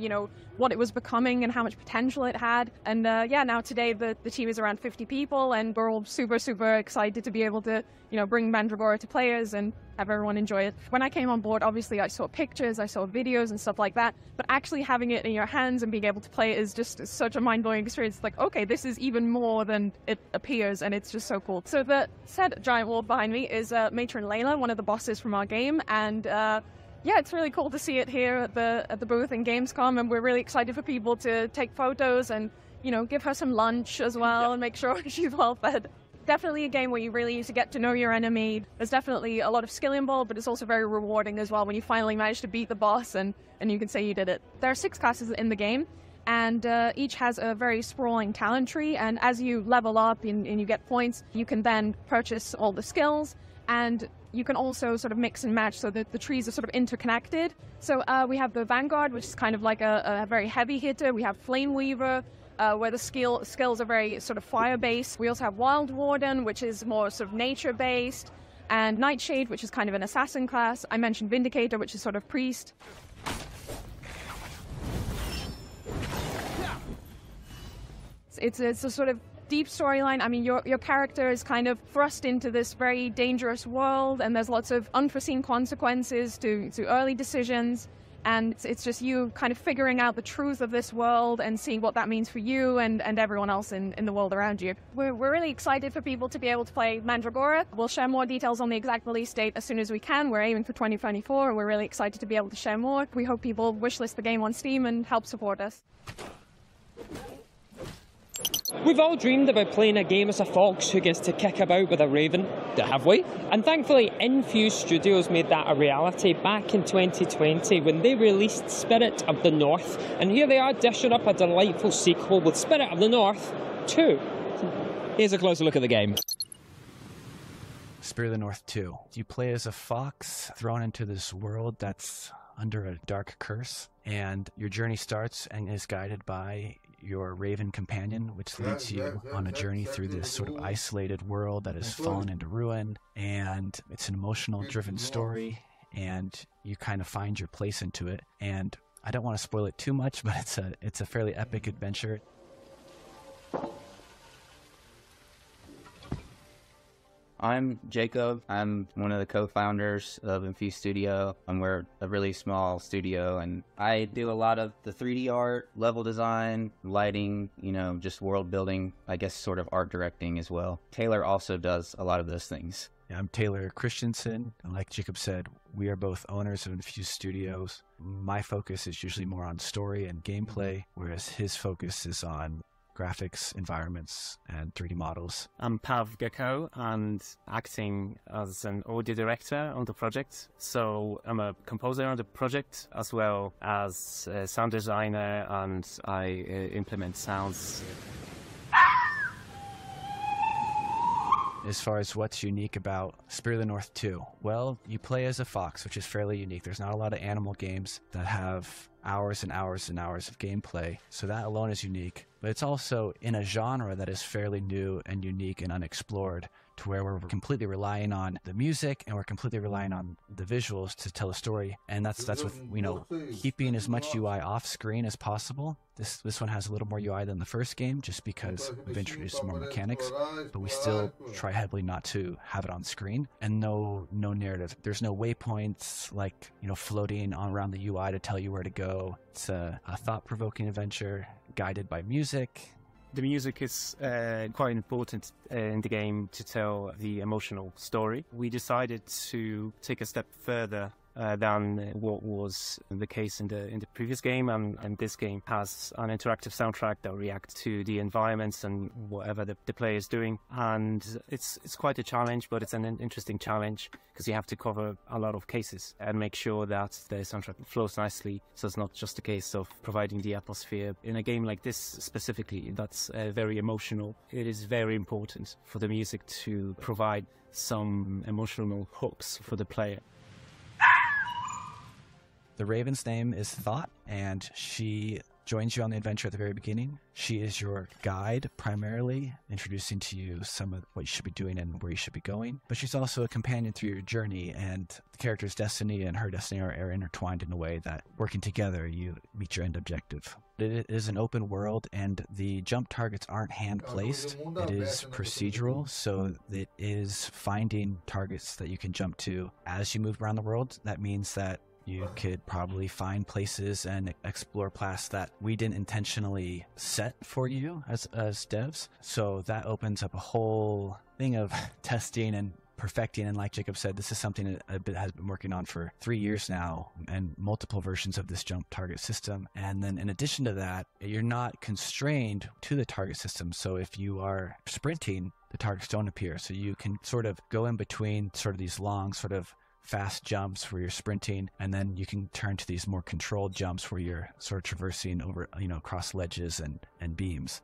what it was becoming and how much potential it had. And yeah, now today the team is around 50 people, and we're all super, super excited to be able to, bring Mandragora to players and have everyone enjoy it. When I came on board, obviously I saw pictures, I saw videos and stuff like that, but actually having it in your hands and being able to play it is just such a mind-blowing experience. It's like, okay, this is even more than it appears, and it's just so cool. So the said giant wall behind me is Matron Layla, one of the bosses from our game, and yeah, it's really cool to see it here at the booth in Gamescom, and we're really excited for people to take photos and, give her some lunch as well and make sure she's well fed. Definitely a game where you really need to get to know your enemy. There's definitely a lot of skill involved, but it's also very rewarding as well when you finally manage to beat the boss and you can say you did it. There are 6 classes in the game, and each has a very sprawling talent tree, and as you level up and you get points, you can then purchase all the skills, and you can also sort of mix and match so that the trees are sort of interconnected. So we have the Vanguard, which is kind of like a very heavy hitter. We have Flame Weaver, where the skills are very sort of fire-based. We also have Wild Warden, which is more sort of nature-based, and Nightshade, which is kind of an assassin class. I mentioned Vindicator, which is sort of priest. It's a sort of deep storyline. I mean, your character is kind of thrust into this very dangerous world, and there's lots of unforeseen consequences to early decisions. And it's just you kind of figuring out the truth of this world and seeing what that means for you and everyone else in the world around you. We're really excited for people to be able to play Mandragora. We'll share more details on the exact release date as soon as we can. We're aiming for 2024, and we're really excited to be able to share more. We hope people wishlist the game on Steam and help support us.
We've all dreamed about playing a game as a fox who gets to kick about with a raven. Have we? And thankfully, Infuse Studios made that a reality back in 2020 when they released Spirit of the North. And here they are dishing up a delightful sequel with Spirit of the North 2.
Here's a closer look at the game.
Spirit of the North 2. You play as a fox thrown into this world that's under a dark curse, and your journey starts and is guided by your raven companion, which leads you on a journey through this sort of isolated world that has fallen into ruin. And it's an emotional driven story, and you kind of find your place into it. And I don't want to spoil it too much, but it's a fairly epic adventure.
I'm Jacob. I'm one of the co-founders of Infuse Studio, and we're a really small studio, and I do a lot of the 3D art, level design, lighting, just world building, I guess sort of art directing as well. Taylor also does a lot of those things.
Yeah, I'm Taylor Christensen, and like Jacob said, we are both owners of Infuse Studios. My focus is usually more on story and gameplay, whereas his focus is on graphics, environments, and 3D models.
I'm Pav Gecko, and acting as an audio director on the project. So I'm a composer on the project, as well as a sound designer, and I implement sounds.
As far as what's unique about Spirit of the North 2, well, you play as a fox, which is fairly unique. There's not a lot of animal games that have hours and hours and hours of gameplay, so that alone is unique. But it's also in a genre that is fairly new and unique and unexplored, to where we're completely relying on the music and we're completely relying on the visuals to tell a story. And that's with, keeping as much UI off screen as possible. This one has a little more UI than the first game, just because we've introduced more mechanics, but we still try heavily not to have it on screen. And no narrative. There's no waypoints like, floating on around the UI to tell you where to go. It's a thought-provoking adventure guided by music.
The music is quite important in the game to tell the emotional story. We decided to take a step further than what was the case in the previous game, and this game has an interactive soundtrack that reacts to the environments and whatever the player is doing. And it's quite a challenge, but it's an interesting challenge because you have to cover a lot of cases and make sure that the soundtrack flows nicely, so it's not just a case of providing the atmosphere. In a game like this specifically, that's very emotional. It is very important for the music to provide some emotional hooks for the player.
The raven's name is Thought, and she joins you on the adventure at the very beginning. She is your guide primarily, introducing to you some of what you should be doing and where you should be going. But she's also a companion through your journey, and the character's destiny and her destiny are intertwined in a way that working together, you meet your end objective. It is an open world, and the jump targets aren't hand-placed. It is procedural, so it is finding targets that you can jump to as you move around the world. That means that you could probably find places and explore paths that we didn't intentionally set for you as devs. So that opens up a whole thing of testing and perfecting. And like Jacob said, this is something that has been working on for 3 years now, and multiple versions of this jump target system. And then in addition to that, you're not constrained to the target system. So if you are sprinting, the targets don't appear. So you can sort of go in between sort of these long sort of fast jumps where you're sprinting, and then you can turn to these more controlled jumps where you're sort of traversing over, across ledges and beams.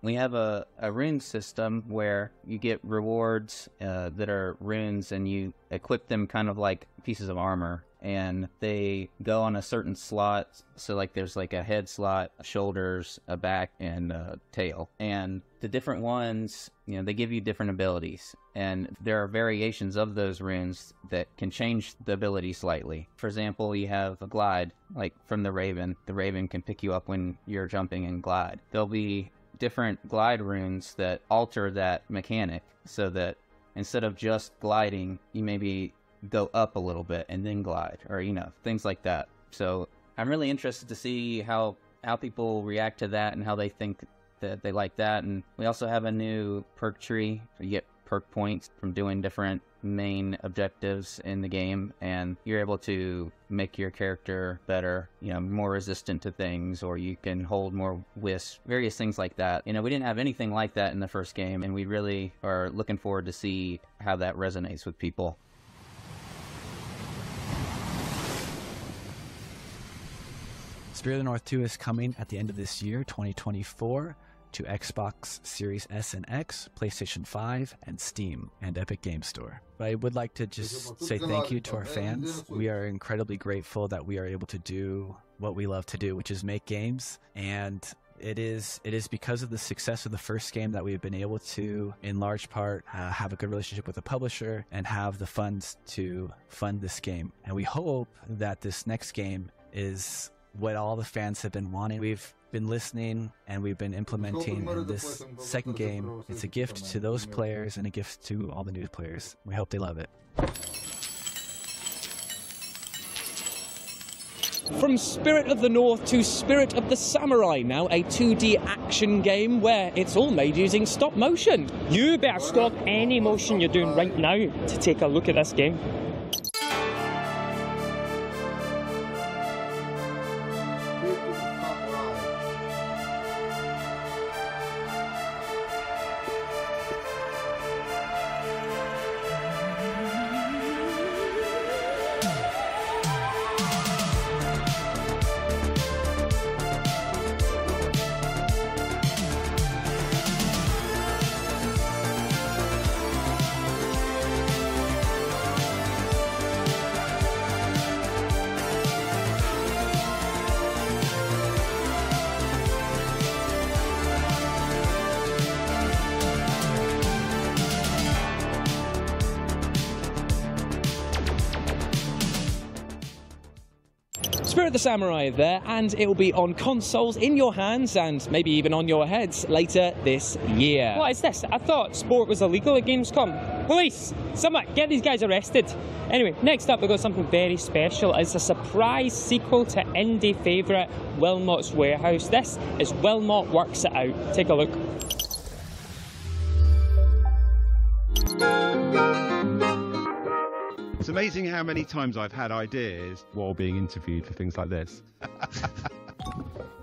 We have a rune system where you get rewards that are runes, and you equip them kind of like pieces of armor, and they go on a certain slot. So like there's like a head slot, shoulders, a back, and a tail. And the different ones, they give you different abilities. And there are variations of those runes that can change the ability slightly. For example, you have a glide, like from the Raven. The Raven can pick you up when you're jumping and glide. There'll be different glide runes that alter that mechanic, so that instead of just gliding, you maybe go up a little bit and then glide, or things like that. So I'm really interested to see how people react to that and how they think that they like that. And we also have a new perk tree. You get perk points from doing different main objectives in the game, and you're able to make your character better, more resistant to things, or you can hold more wisps, various things like that. We didn't have anything like that in the first game, and we really are looking forward to see how that resonates with people.
Spirit of the North 2 is coming at the end of this year, 2024, to Xbox Series S and X, PlayStation 5, and Steam, and Epic Games Store. But I would like to just say thank you to our fans. We are incredibly grateful that we are able to do what we love to do, which is make games. And it is because of the success of the first game that we've been able to, in large part, have a good relationship with the publisher and have the funds to fund this game. And we hope that this next game is what all the fans have been wanting. We've been listening and we've been implementing, and this second game, it's a gift to those players and a gift to all the new players. We hope they love it.
From Spirit of the North to Spirit of the Samurai, now a 2D action game where it's all made using stop motion.
You better stop any motion you're doing right now to take a look at this game.
Spirit of the Samurai there, and it will be on consoles, in your hands, and maybe even on your heads later this year.
What is this? I thought sport was illegal at Gamescom. Police! Someone, get these guys arrested. Anyway, next up we've got something very special. It's a surprise sequel to indie favourite Wilmot's Warehouse. This is Wilmot Works It Out. Take a look.
It's amazing how many times I've had ideas while being interviewed for things like this.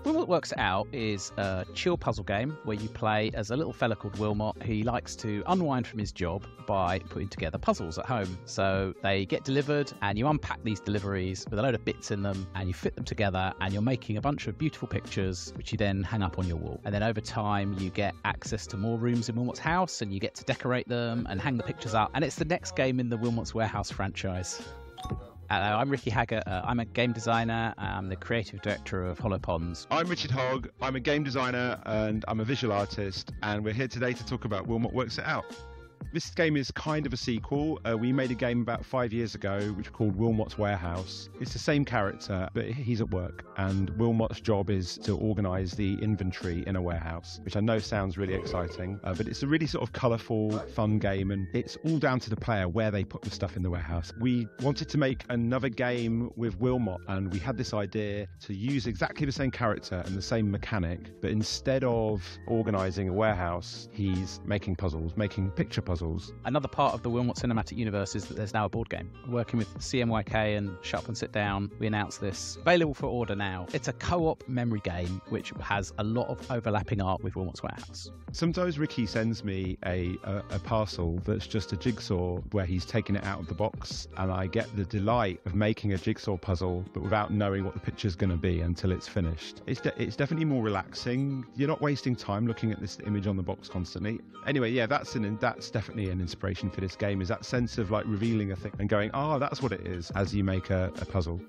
Wilmot Works It Out is a chill puzzle game where you play as a little fella called Wilmot who likes to unwind from his job by putting together puzzles at home. So they get delivered and you unpack these deliveries with a load of bits in them and you fit them together and you're making a bunch of beautiful pictures which you then hang up on your wall. And then over time you get access to more rooms in Wilmot's house and you get to decorate them and hang the pictures up. And it's the next game in the Wilmot's Warehouse franchise. I'm Ricky Haggart. I'm a game designer. I'm the creative director of Hollow Ponds.
I'm Richard Hogg. I'm a game designer and I'm a visual artist, and we're here today to talk about Wilmot Works It Out. This game is kind of a sequel. We made a game about 5 years ago which we called Wilmot's Warehouse. It's the same character, but he's at work, and Wilmot's job is to organise the inventory in a warehouse, which I know sounds really exciting, but it's a really sort of colourful, fun game, and it's all down to the player where they put the stuff in the warehouse. We wanted to make another game with Wilmot, and we had this idea to use exactly the same character and the same mechanic, but instead of organising a warehouse, he's making puzzles, making picture puzzles.
Another part of the Wilmot Cinematic Universe is that there's now a board game. Working with CMYK and Shut Up and Sit Down, we announced this. Available for order now. It's a co-op memory game which has a lot of overlapping art with Wilmot's Warehouse.
Sometimes Ricky sends me a parcel that's just a jigsaw where he's taken it out of the box, and I get the delight of making a jigsaw puzzle but without knowing what the picture's going to be until it's finished. It's definitely more relaxing. You're not wasting time looking at this image on the box constantly. Anyway, yeah, that's definitely an inspiration for this game, is that sense of like revealing a thing and going, oh, that's what it is, as you make a puzzle.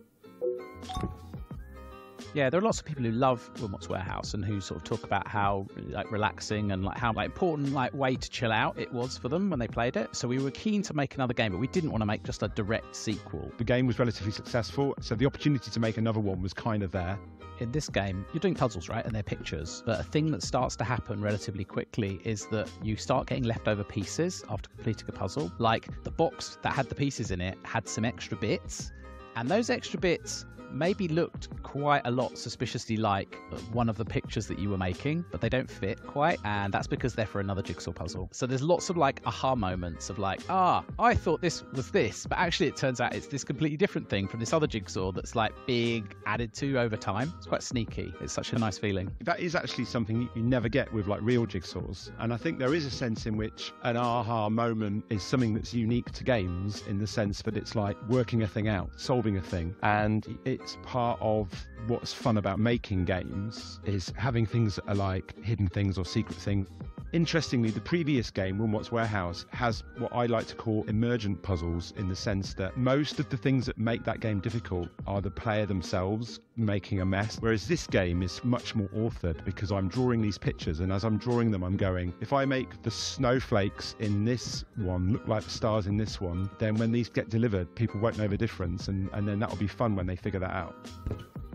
Yeah, there are lots of people who love Wilmot's Warehouse and who sort of talk about how like relaxing and like how like important like way to chill out it was for them when they played it. So we were keen to make another game, but we didn't want to make just a direct sequel.
The game was relatively successful, so the opportunity to make another one was kind of there.
In this game, you're doing puzzles, right? And they're pictures. But a thing that starts to happen relatively quickly is that you start getting leftover pieces after completing a puzzle. Like the box that had the pieces in it had some extra bits, and those extra bits maybe looked quite a lot suspiciously like one of the pictures that you were making, but they don't fit quite, and that's because they're for another jigsaw puzzle. So there's lots of like aha moments of like, I thought this was this, but actually it turns out it's this completely different thing from this other jigsaw that's like big added to over time. It's quite sneaky. It's such a nice feeling.
That is actually something you never get with like real jigsaws, and I think there is a sense in which an aha moment is something that's unique to games, in the sense that it's like working a thing out, solving a thing, and it's part of what's fun about making games, is having things that are like hidden things or secret things. Interestingly, the previous game, Wilmot's Warehouse, has what I like to call emergent puzzles, in the sense that most of the things that make that game difficult are the player themselves making a mess, whereas this game is much more authored, because I'm drawing these pictures, and as I'm drawing them I'm going, if I make the snowflakes in this one look like the stars in this one, then when these get delivered people won't know the difference, and then that'll be fun when they figure that out.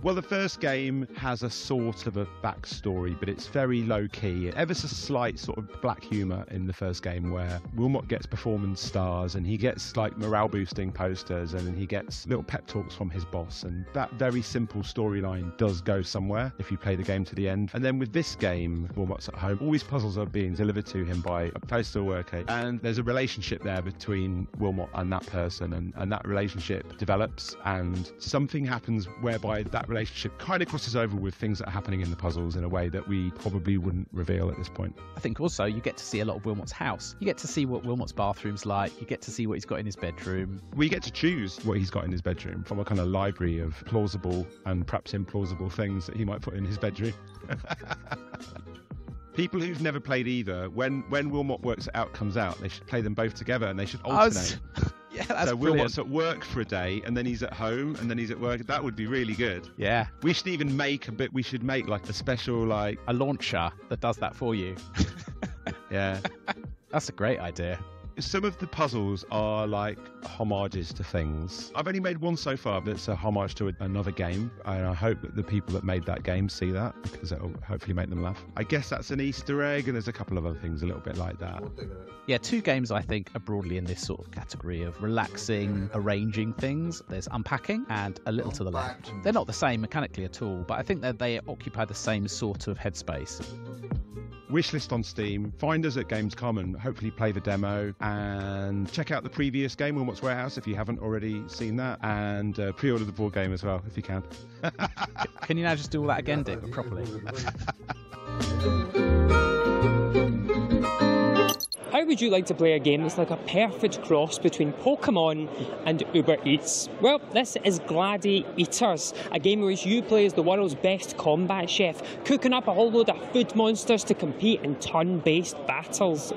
Well, the first game has a sort of a backstory, but it's very low-key. Ever so slight sort of black humour in the first game, where Wilmot gets performance stars, and he gets like morale-boosting posters, and then he gets little pep talks from his boss, and that very simple storyline does go somewhere if you play the game to the end. And then with this game, Wilmot's at home, all these puzzles are being delivered to him by a postal worker, and there's a relationship there between Wilmot and that person, and that relationship develops, and something happens whereby that relationship kind of crosses over with things that are happening in the puzzles in a way that we probably wouldn't reveal at this point.
I think also you get to see a lot of Wilmot's house. You get to see what Wilmot's bathroom's like. You get to see what he's got in his bedroom.
We get to choose what he's got in his bedroom from a kind of library of plausible and perhaps implausible things that he might put in his bedroom. People who've never played either, when Wilmot Works It Out comes out, they should play them both together, and they should alternate.
Yeah, that's
so
brilliant.
Wilmot's at work for a day, and then he's at home, and then he's at work. That would be really good.
Yeah.
We should even make we should make like a special, like
a launcher that does that for you.
Yeah.
That's a great idea.
Some of the puzzles are like homages to things. I've only made one so far that's a homage to another game, and I hope that the people that made that game see that, because it'll hopefully make them laugh. I guess that's an Easter egg, and there's a couple of other things a little bit like that.
Yeah, two games I think are broadly in this sort of category of relaxing, arranging things. There's Unpacking and A Little to the Left. They're not the same mechanically at all, but I think that they occupy the same sort of headspace.
Wishlist on Steam, find us at Gamescom and hopefully play the demo, and check out the previous game, Wilmot's Warehouse, if you haven't already seen that, and pre-order the board game as well, if you can.
Can you now just do all that again, Dick, but properly?
How would you like to play a game that's like a perfect cross between Pokemon and Uber Eats? Well, this is Gladiators, a game in which you play as the world's best combat chef, cooking up a whole load of food monsters to compete in turn-based battles.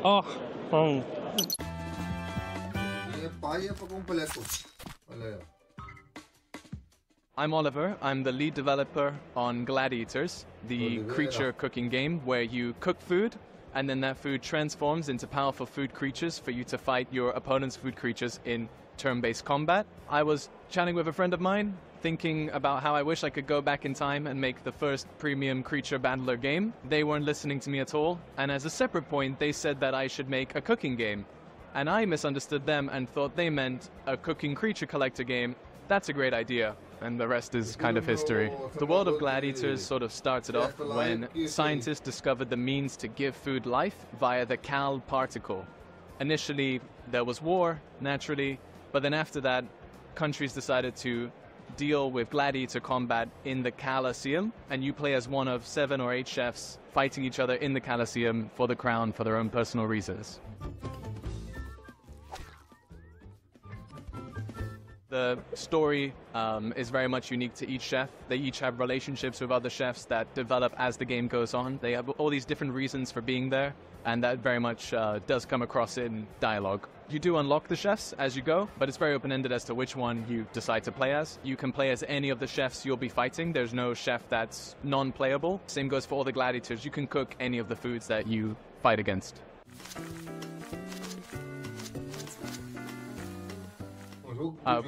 I'm Oliver. I'm the lead developer on Gladiators, the creature cooking game where you cook food and then that food transforms into powerful food creatures for you to fight your opponent's food creatures in turn-based combat. I was chatting with a friend of mine, thinking about how I wish I could go back in time and make the first premium creature battler game. They weren't listening to me at all, and as a separate point, they said that I should make a cooking game. And I misunderstood them and thought they meant a cooking creature collector game. That's a great idea, and the rest is kind of history. The world of Gladiators sort of started off when scientists discovered the means to give food life via the Cal particle. Initially, there was war, naturally, but then after that, countries decided to deal with gladiator combat in the Colosseum, and you play as one of 7 or 8 chefs fighting each other in the Colosseum for the crown for their own personal reasons. The story is very much unique to each chef. They each have relationships with other chefs that develop as the game goes on. They have all these different reasons for being there, and that very much does come across in dialogue. You do unlock the chefs as you go, but it's very open-ended as to which one you decide to play as. You can play as any of the chefs you'll be fighting. There's no chef that's non-playable. Same goes for all the gladiators. You can cook any of the foods that you fight against.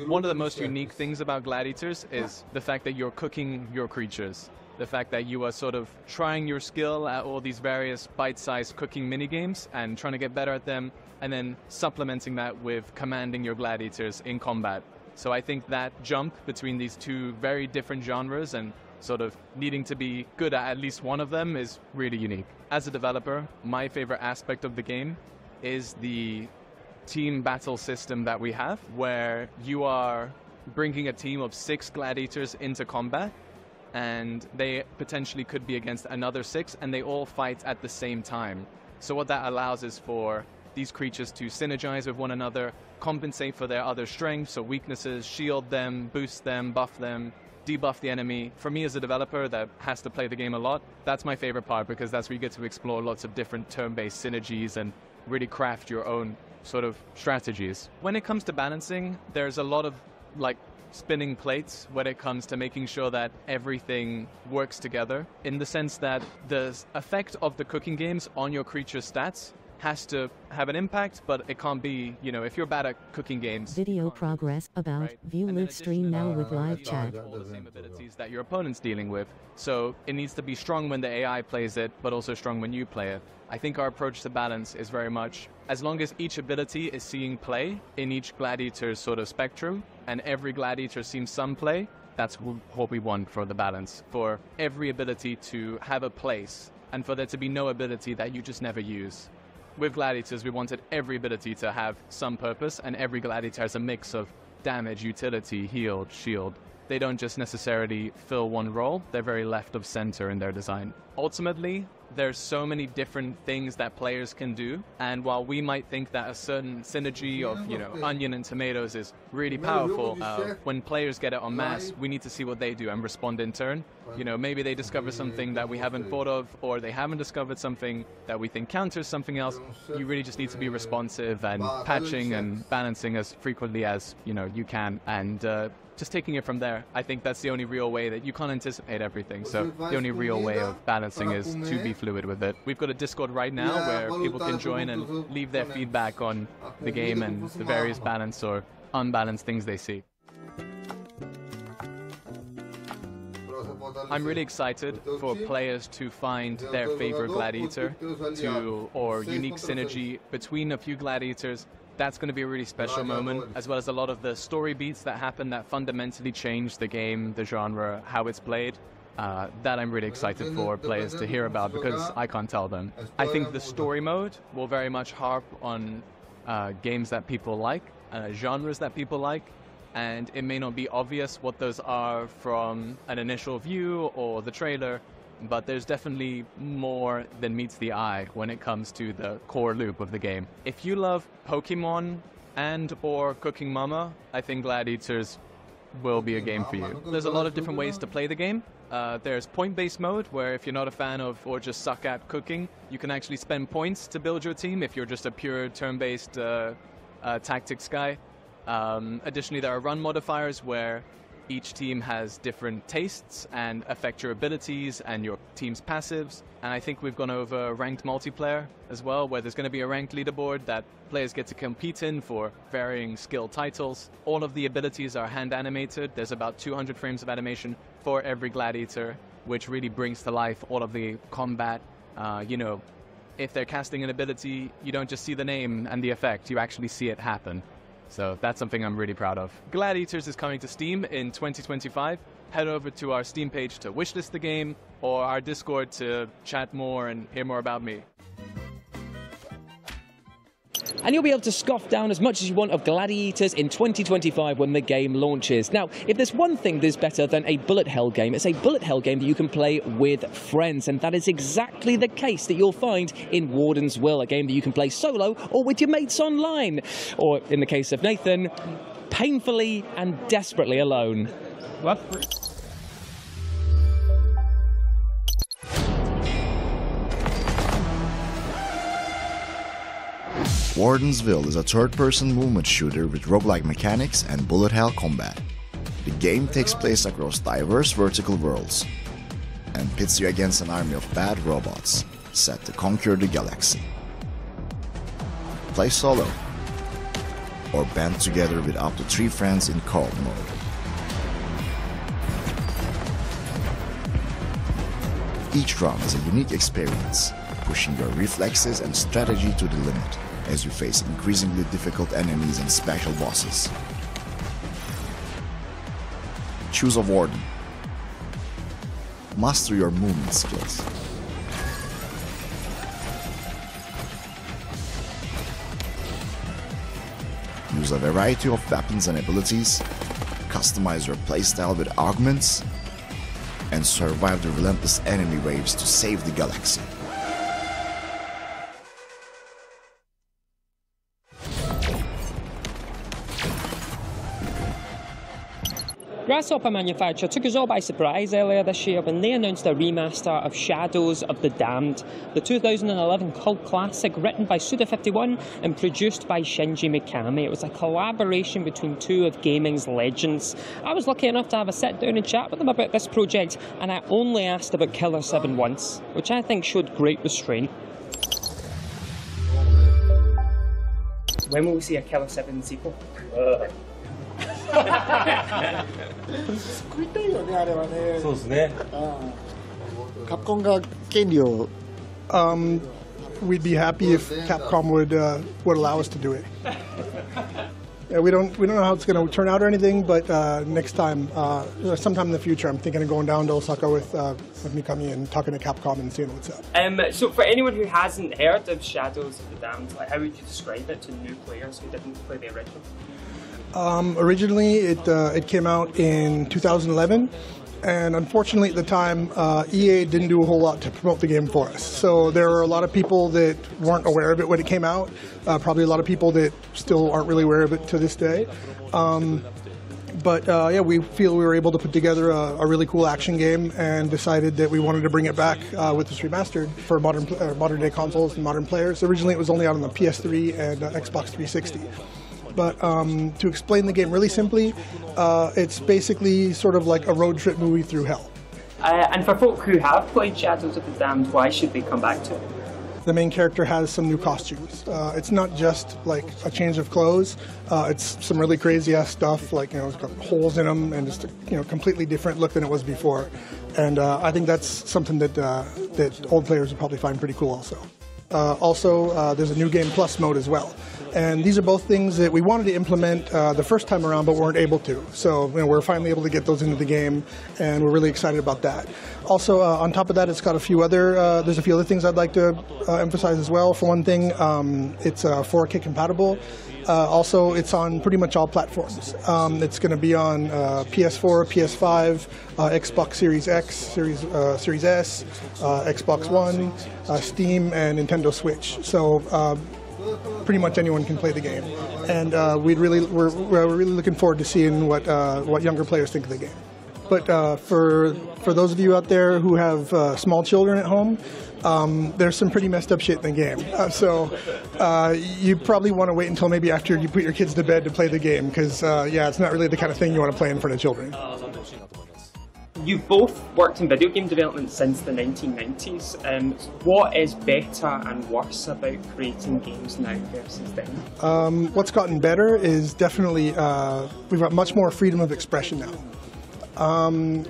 One of the most unique things about gladiators is the fact that you're cooking your creatures. The fact that you are sort of trying your skill at all these various bite-sized cooking mini-games and trying to get better at them, and then supplementing that with commanding your gladiators in combat. So I think that jump between these two very different genres and sort of needing to be good at least one of them is really unique. As a developer, my favorite aspect of the game is the team battle system that we have, where you are bringing a team of 6 gladiators into combat, and they potentially could be against another 6, and they all fight at the same time. So what that allows is for these creatures to synergize with one another, compensate for their other strengths or weaknesses, shield them, boost them, buff them, debuff the enemy. For me as a developer that has to play the game a lot, that's my favorite part, because that's where you get to explore lots of different turn-based synergies and really craft your own sort of strategies. When it comes to balancing, there's a lot of spinning plates when it comes to making sure that everything works together, in the sense that the effect of the cooking games on your creature's stats has to have an impact, but it can't be, if you're bad at cooking games.
Video progress about right? View live stream now with live chat.
All the same abilities that your opponent's dealing with. So it needs to be strong when the AI plays it, but also strong when you play it. I think our approach to balance is very much, as long as each ability is seeing play in each gladiator's sort of spectrum, and every gladiator sees some play, that's what we want for the balance. For every ability to have a place, and for there to be no ability that you just never use. With gladiators, we wanted every ability to have some purpose, and every gladiator has a mix of damage, utility, heal, shield. They don't just necessarily fill one role, they're very left of center in their design. Ultimately, there's so many different things that players can do, and while we might think that a certain synergy of, onion and tomatoes is really powerful, when players get it en masse, we need to see what they do and respond in turn. Maybe they discover something that we haven't thought of, or they haven't discovered something that we think counters something else. You really just need to be responsive and patching and balancing as frequently as, you can, and just taking it from there. I think that's the only real way that you can't anticipate everything. So the only real way of balancing is to be fluid with it. We've got a Discord right now where people can join and leave their feedback on the game and the various balanced or unbalanced things they see. I'm really excited for players to find their favorite gladiator or unique synergy between a few gladiators. That's going to be a really special moment, as well as a lot of the story beats that happen that fundamentally change the game, the genre, how it's played. That I'm really excited for players to hear about, because I can't tell them. I think the story mode will very much harp on games that people like, genres that people like, and it may not be obvious what those are from an initial view or the trailer, but there's definitely more than meets the eye when it comes to the core loop of the game. If you love Pokemon and or Cooking Mama, I think Gladiators will be a game for you. There's a lot of different ways to play the game. There's point-based mode, where if you're not a fan of or just suck at cooking, you can actually spend points to build your team if you're just a pure turn-based tactics guy. Additionally, there are run modifiers where Each team has different tastes and affect your abilities and your team's passives. And I think we've gone over ranked multiplayer as well, where there's going to be a ranked leaderboard that players get to compete in for varying skill titles. All of the abilities are hand animated. There's about 200 frames of animation for every gladiator, which really brings to life all of the combat. You know, if they're casting an ability, you don't just see the name and the effect, you actually see it happen. So that's something I'm really proud of. Gladiators is coming to Steam in 2025. Head over to our Steam page to wishlist the game, or our Discord to chat more and hear more about me.
And you'll be able to scoff down as much as you want of Gladiators in 2025 when the game launches. Now, if there's one thing that's better than a bullet hell game, it's a bullet hell game that you can play with friends. And that is exactly the case that you'll find in Warden's Will, a game that you can play solo or with your mates online. Or, in the case of Nathan, painfully and desperately alone.
What?
Wardensville is a third-person movement shooter with roguelike mechanics and bullet hell combat. The game takes place across diverse vertical worlds and pits you against an army of bad robots set to conquer the galaxy. Play solo or band together with up to 3 friends in co-op mode. Each round is a unique experience, pushing your reflexes and strategy to the limit as you face increasingly difficult enemies and special bosses. Choose a Warden. Master your movement skills. Use a variety of weapons and abilities, customize your playstyle with augments, and survive the relentless enemy waves to save the galaxy.
Grasshopper Manufacture took us all by surprise earlier this year when they announced a remaster of Shadows of the Damned, the 2011 cult classic written by Suda51 and produced by Shinji Mikami. It was a collaboration between two of gaming's legends. I was lucky enough to have a sit down and chat with them about this project, and I only asked about Killer 7 once, which I think showed great restraint. When will we see a Killer 7 sequel?
作りたいよね、あれはね。そうですね。カプコンが権利を
we'd be happy if Capcom would allow us to do it. Yeah, we don't know how it's going to turn out or anything, but next time, sometime in the future, I'm thinking of going down to Osaka with Mikami and talking to Capcom and seeing what's up.
So for anyone who hasn't heard of Shadows of the Damned, like, how would you describe it to new players who didn't play the original?
Originally, it came out in 2011, and unfortunately at the time, EA didn't do a whole lot to promote the game for us. So there were a lot of people that weren't aware of it when it came out, probably a lot of people that still aren't really aware of it to this day. But yeah, we feel we were able to put together a really cool action game and decided that we wanted to bring it back with this remastered for modern day consoles and modern players. Originally it was only out on the PS3 and Xbox 360. But to explain the game really simply, it's basically sort of like a road trip movie through hell.
And for folk who have played Shadows of the Damned, why should they come back to it?
The main character has some new costumes. It's not just like a change of clothes. It's some really crazy ass stuff, like, it's got holes in them and just a, completely different look than it was before. And I think that's something that that old players would probably find pretty cool also. Also, there's a New Game Plus mode as well. And these are both things that we wanted to implement the first time around, but weren't able to. So we're finally able to get those into the game, and we're really excited about that. Also, on top of that, it's got there's a few other things I'd like to emphasize as well. For one thing, it's 4K compatible. Also, it's on pretty much all platforms. It's going to be on PS4, PS5, Xbox Series X, Series S, Xbox One, Steam, and Nintendo Switch. So pretty much anyone can play the game, and we're really looking forward to seeing what younger players think of the game. But for those of you out there who have small children at home, there's some pretty messed up shit in the game. So you probably want to wait until maybe after you put your kids to bed to play the game, because yeah, it's not really the kind of thing you want to play in front of children.
You've both worked in video game development since the 1990s. What is better and worse about creating games now versus then?
What's gotten better is definitely we've got much more freedom of expression now.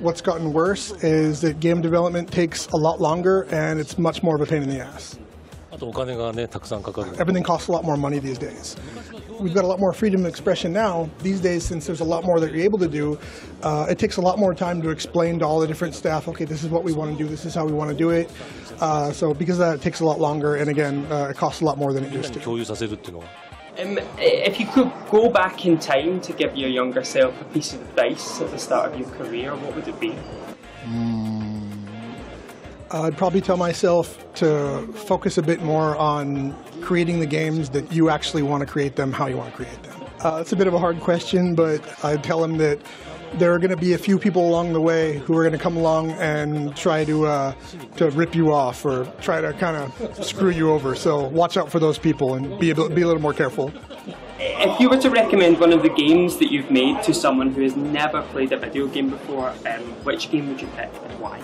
What's gotten worse is that game development takes a lot longer and it's much more of a pain in the ass. Everything costs a lot more money these days. We've got a lot more freedom of expression now. These days, since there's a lot more that you're able to do, it takes a lot more time to explain to all the different staff, okay, this is what we want to do, this is how we want to do it. So because of that, it takes a lot longer, and again, it costs a lot more than it used to.
If you could go back in time to give your younger self a piece of advice at the start of your career, what would it be?
I'd probably tell myself to focus a bit more on creating the games that you actually want to create them, how you want to create them. It's a bit of a hard question, but I'd tell him that there are going to be a few people along the way who are going to come along and try to rip you off or try to kind of screw you over. So watch out for those people and be a little more careful.
If you were to recommend one of the games that you've made to someone who has never played a video game before, which game would you pick and why?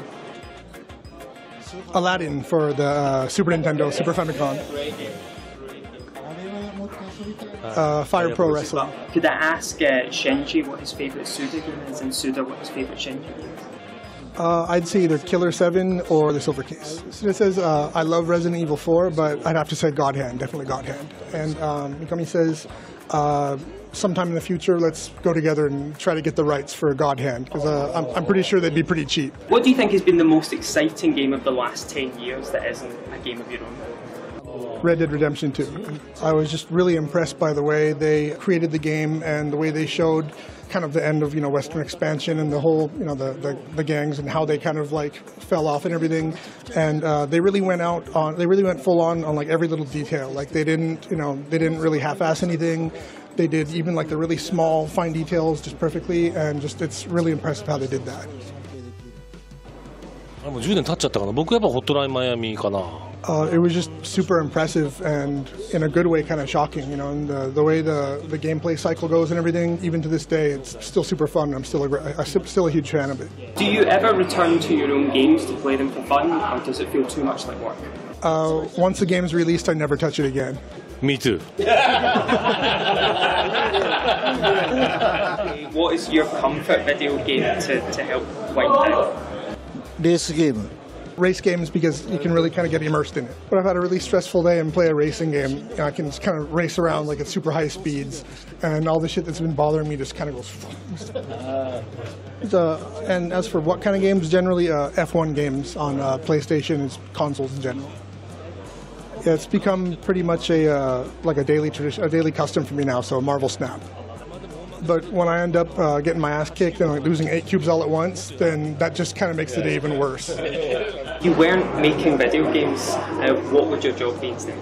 Aladdin for the Super Nintendo, Super Famicom. Fire Pro Wrestling.
Could I ask Shinji what his favourite Suda game is and Suda what his favourite Shinji game is?
I'd say either Killer 7 or The Silver Case. So it says, I love Resident Evil 4, but I'd have to say God Hand, definitely God Hand. And Mikami says, sometime in the future, let's go together and try to get the rights for God Hand, because I'm pretty sure they'd be pretty cheap.
What do you think has been the most exciting game of the last 10 years that isn't a game of your own?
Red Dead Redemption 2. I was just really impressed by the way they created the game and the way they showed kind of the end of, Western expansion and the whole, the gangs and how they kind of like fell off and everything. And they really went full on like every little detail. Like they didn't really half-ass anything. They did even like the really small, fine details just perfectly, and just it's really impressive how they did that.
もう10年経っちゃったかな。僕やっぱホットラインマイアミかな。
It was just super impressive and in a good way kind of shocking, and the way the gameplay cycle goes and everything, even to this day, it's still super fun. I'm still a huge fan of it.
Do you ever return to your own games to play them for fun, or does it feel too much like work?
Once the game's released, I never touch it again.
Me too.
What is your comfort video game to help wind down?
Race games, because you can really kind of get immersed in it. But I've had a really stressful day and play a racing game, I can just kind of race around like at super high speeds, and all the shit that's been bothering me just kind of goes. And as for what kind of games, generally F1 games on PlayStation and consoles in general. Yeah, it's become pretty much a daily tradition, a daily custom for me now. So Marvel Snap. But when I end up getting my ass kicked and like losing 8 cubes all at once, then that just kind of makes the day even worse.
You weren't making video games. What would your job be instead?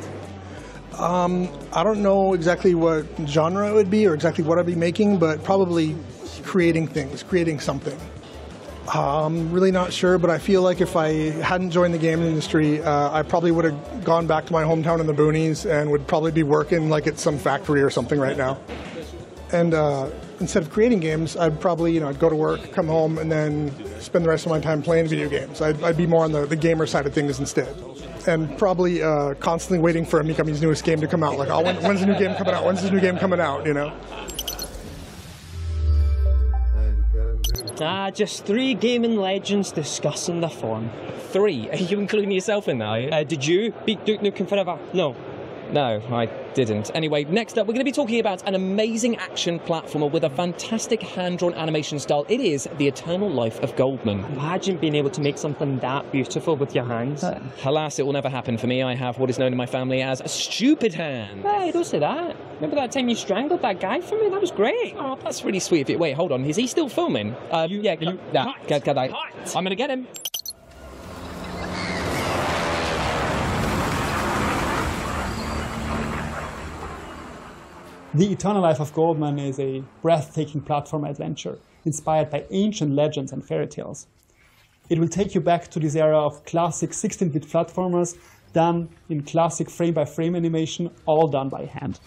I don't know exactly what genre it would be or exactly what I'd be making, but probably creating things, creating something. I'm really not sure, but I feel like if I hadn't joined the game industry, I probably would have gone back to my hometown in the boonies and would probably be working like at some factory or something right now. And instead of creating games, I'd probably, I'd go to work, come home, and then spend the rest of my time playing video games. I'd be more on the gamer side of things instead. And probably constantly waiting for Mikami's newest game to come out. Like, oh, when's the new game coming out? When's the new game coming out,
Just 3 gaming legends discussing the form.
3? Are you including yourself in that?
Did you beat Duke Nukem Forever? No.
No, I didn't. Anyway, next up, we're going to be talking about an amazing action platformer with a fantastic hand-drawn animation style. It is The Eternal Life of Goldman.
Imagine being able to make something that beautiful with your hands.
Alas, it will never happen for me. I have what is known in my family as a stupid hand.
Hey, don't say that. Remember that time you strangled that guy for me? That was great.
Oh, that's really sweet of you. Wait, hold on. Is he still filming? I'm going to get him.
The Eternal Life of Goldman is a breathtaking platform adventure inspired by ancient legends and fairy tales. It will take you back to this era of classic 16-bit platformers done in classic frame-by-frame animation, all done by hand.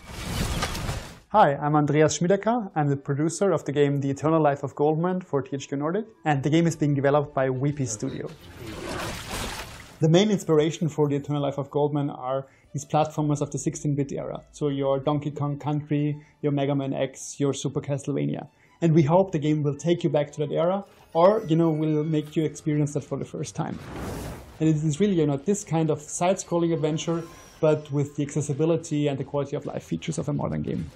Hi, I'm Andreas Schmiedecker. I'm the producer of the game The Eternal Life of Goldman for THQ Nordic, and the game is being developed by Weepy Studio. The main inspiration for The Eternal Life of Goldman are these platformers of the 16-bit era. So your Donkey Kong Country, your Mega Man X, your Super Castlevania. And we hope the game will take you back to that era, or, will make you experience that for the first time. And it is really, this kind of side-scrolling adventure, but with the accessibility and the quality of life features of a modern game.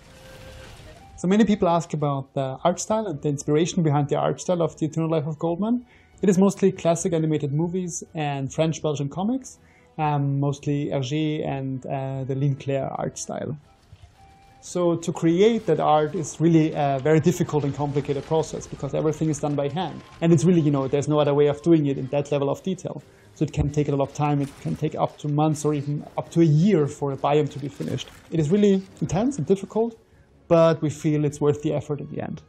So many people ask about the art style and the inspiration behind the art style of The Eternal Life of Goldman. It is mostly classic animated movies and French-Belgian comics, mostly Hergé and the Linclair art style. So to create that art is really a very difficult and complicated process because everything is done by hand. And it's really, there's no other way of doing it in that level of detail. So it can take a lot of time, it can take up to months or even up to a year for a biome to be finished. It is really intense and difficult, but we feel it's worth the effort at the end.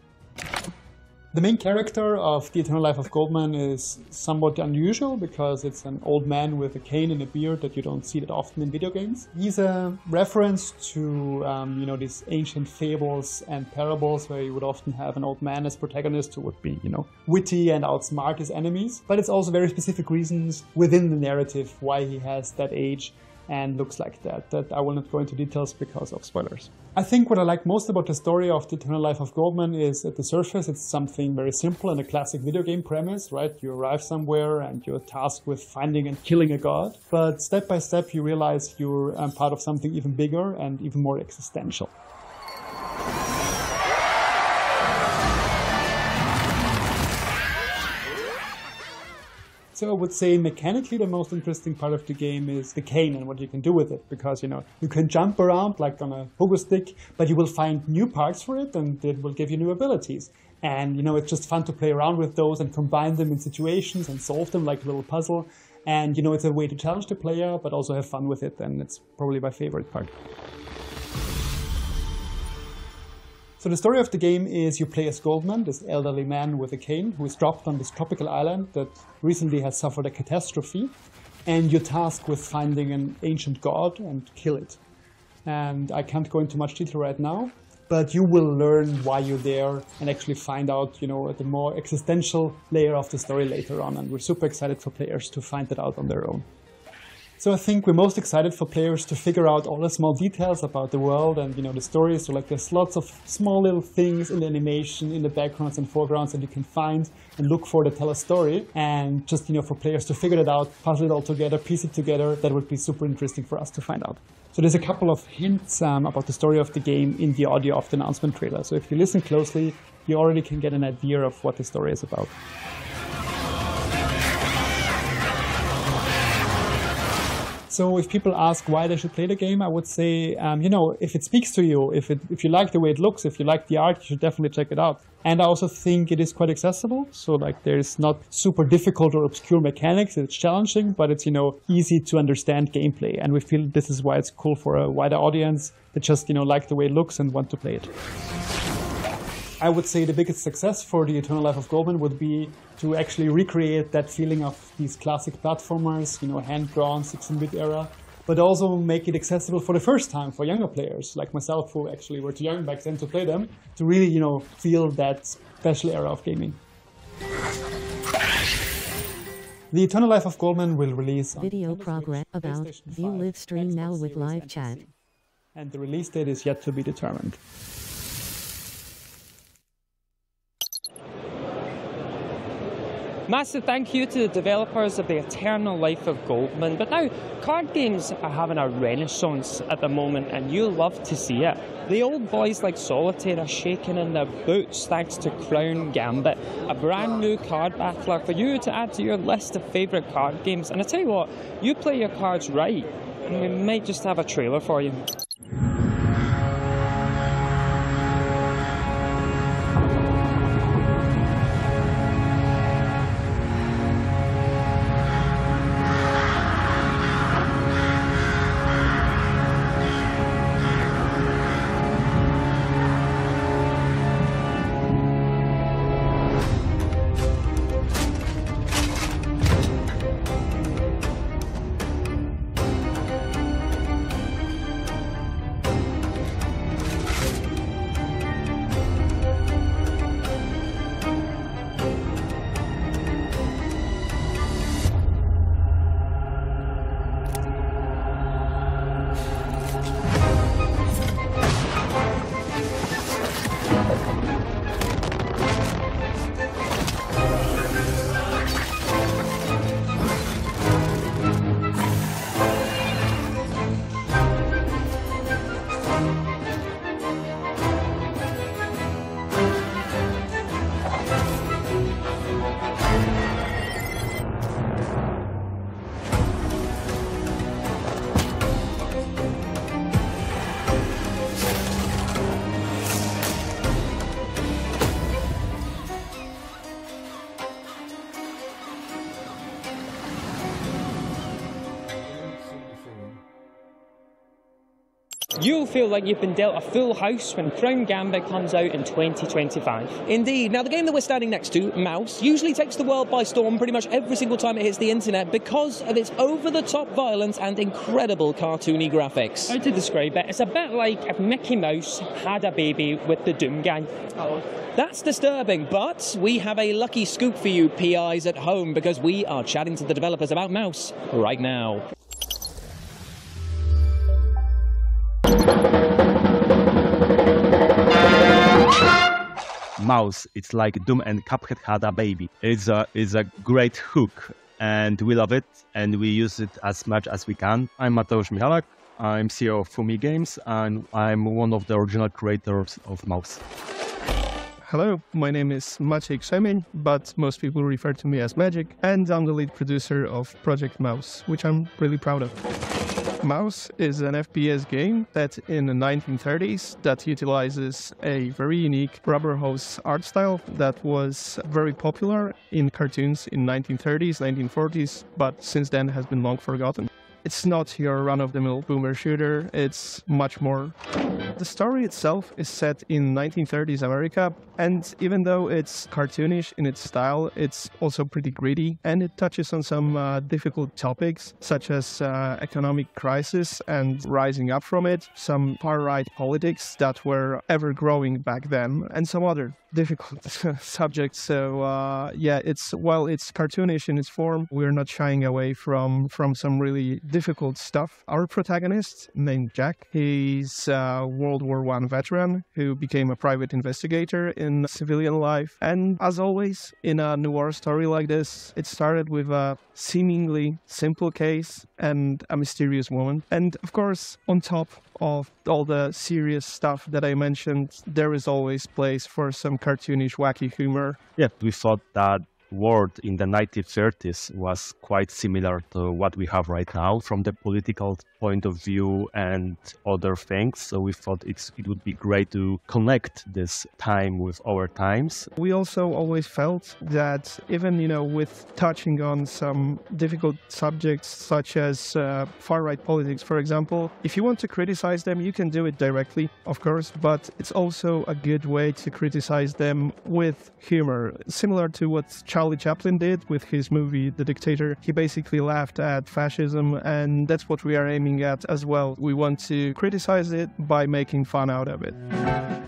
The main character of The Eternal Life of Goldman is somewhat unusual because it's an old man with a cane and a beard that you don't see that often in video games. He's a reference to, these ancient fables and parables where you would often have an old man as protagonist who would be, witty and outsmart his enemies. But it's also very specific reasons within the narrative why he has that age and looks like that I will not go into details because of spoilers. I think what I like most about the story of The Eternal Life of Goldman is at the surface it's something very simple and a classic video game premise, right? You arrive somewhere and you're tasked with finding and killing a god. But step by step you realize you're part of something even bigger and even more existential. So I would say mechanically the most interesting part of the game is the cane and what you can do with it. Because, you can jump around like on a pogo stick, but you will find new parts for it and it will give you new abilities. And, it's just fun to play around with those and combine them in situations and solve them like a little puzzle. And, it's a way to challenge the player, but also have fun with it. And it's probably my favorite part. So the story of the game is you play as Goldman, this elderly man with a cane who is dropped on this tropical island that recently has suffered a catastrophe, and you're tasked with finding an ancient god and kill it. And I can't go into much detail right now, but you will learn why you're there and actually find out, the more existential layer of the story later on, and we're super excited for players to find that out on their own. So I think we're most excited for players to figure out all the small details about the world and, the story. So there's lots of small little things in the animation, in the backgrounds and foregrounds that you can find and look for that tell a story. And just, for players to figure it out, puzzle it all together, piece it together, that would be super interesting for us to find out. So there's a couple of hints about the story of the game in the audio of the announcement trailer. So if you listen closely, you already can get an idea of what the story is about. So if people ask why they should play the game, I would say, if it speaks to you, if you like the way it looks, if you like the art, you should definitely check it out. And I also think it is quite accessible. So there's not super difficult or obscure mechanics. It's challenging, but it's, easy to understand gameplay. And we feel this is why it's cool for a wider audience that just, like the way it looks and want to play it. I would say the biggest success for The Eternal Life of Goldman would be to actually recreate that feeling of these classic platformers, hand-drawn 16-bit era, but also make it accessible for the first time for younger players like myself who actually were too young back then to play them, to really, feel that special era of gaming. The Eternal Life of Goldman will release on
video progress about view live stream now with live chat.
And the release date is yet to be determined.
Massive thank you to the developers of The Eternal Life of Goldman. But now, card games are having a renaissance at the moment, and you'll love to see it. The old boys like Solitaire are shaking in their boots thanks to Crown Gambit, a brand new card battler for you to add to your list of favourite card games. And I tell you what, you play your cards right, and we might just have a trailer for you. You'll feel like you've been dealt a full house when Crown Gambit comes out in 2025.
Indeed. Now, the game that we're standing next to, Mouse, usually takes the world by storm pretty much every single time it hits the internet because of its over-the-top violence and incredible cartoony graphics.
How to describe it? It's a bit like if Mickey Mouse had a baby with the Doom Gang.
That's disturbing, but we have a lucky scoop for you PIs at home because we are chatting to the developers about Mouse right now.
Mouse, it's like Doom and Cuphead had a baby. It's a great hook, and we love it, and we use it as much as we can. I'm Mateusz Michalak, I'm CEO of Fumi Games, and I'm one of the original creators of Mouse.
Hello, my name is Maciej Krzemień, but most people refer to me as Magic, and I'm the lead producer of Project Mouse, which I'm really proud of. Mouse is an FPS game set in the 1930s that utilizes a very unique rubber hose art style that was very popular in cartoons in 1930s, 1940s, but since then has been long forgotten. It's not your run-of-the-mill boomer shooter, it's much more. The story itself is set in 1930s America, and even though it's cartoonish in its style, it's also pretty gritty, and it touches on some difficult topics, such as economic crisis and rising up from it, some far-right politics that were ever-growing back then, and some other difficult subjects. So yeah, while it's cartoonish in its form, we're not shying away from some really difficult stuff. Our protagonist, named Jack, he's a World War I veteran who became a private investigator in civilian life. And as always, in a noir story like this, it started with a seemingly simple case and a mysterious woman. And of course, on top of all the serious stuff that I mentioned, there is always place for some cartoonish, wacky humor.
Yeah, we thought that world in the 1930s was quite similar to what we have right now from the political point of view and other things. So we thought it would be great to connect this time with our times.
We also always felt that even, with touching on some difficult subjects such as far-right politics, for example, if you want to criticize them, you can do it directly, of course, but it's also a good way to criticize them with humor, similar to what Charlie Chaplin did with his movie The Dictator. He basically laughed at fascism, and that's what we are aiming at as well. We want to criticize it by making fun out of it.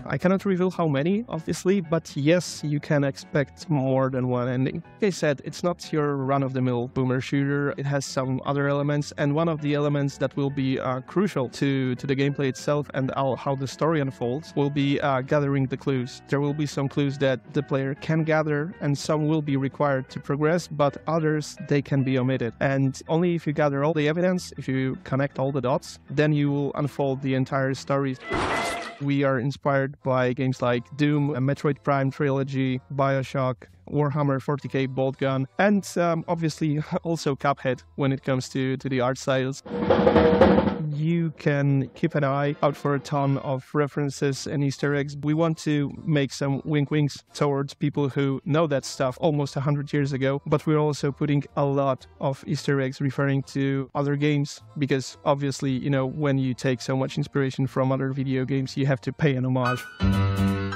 I cannot reveal how many, obviously, but yes, you can expect more than one ending. Like I said, it's not your run-of-the-mill boomer shooter. It has some other elements, and one of the elements that will be crucial to the gameplay itself and how the story unfolds will be gathering the clues. There will be some clues that the player can gather, and some will be required to progress, but others, they can be omitted. And only if you gather all the evidence, if you connect all the dots, then you will unfold the entire story. We are inspired by games like Doom, a Metroid Prime trilogy, Bioshock, Warhammer 40k Boltgun, and obviously also Cuphead when it comes to the art styles. You can keep an eye out for a ton of references and Easter eggs. We want to make some wink-winks towards people who know that stuff almost 100 years ago, but we're also putting a lot of Easter eggs referring to other games, because obviously, when you take so much inspiration from other video games, you have to pay an homage.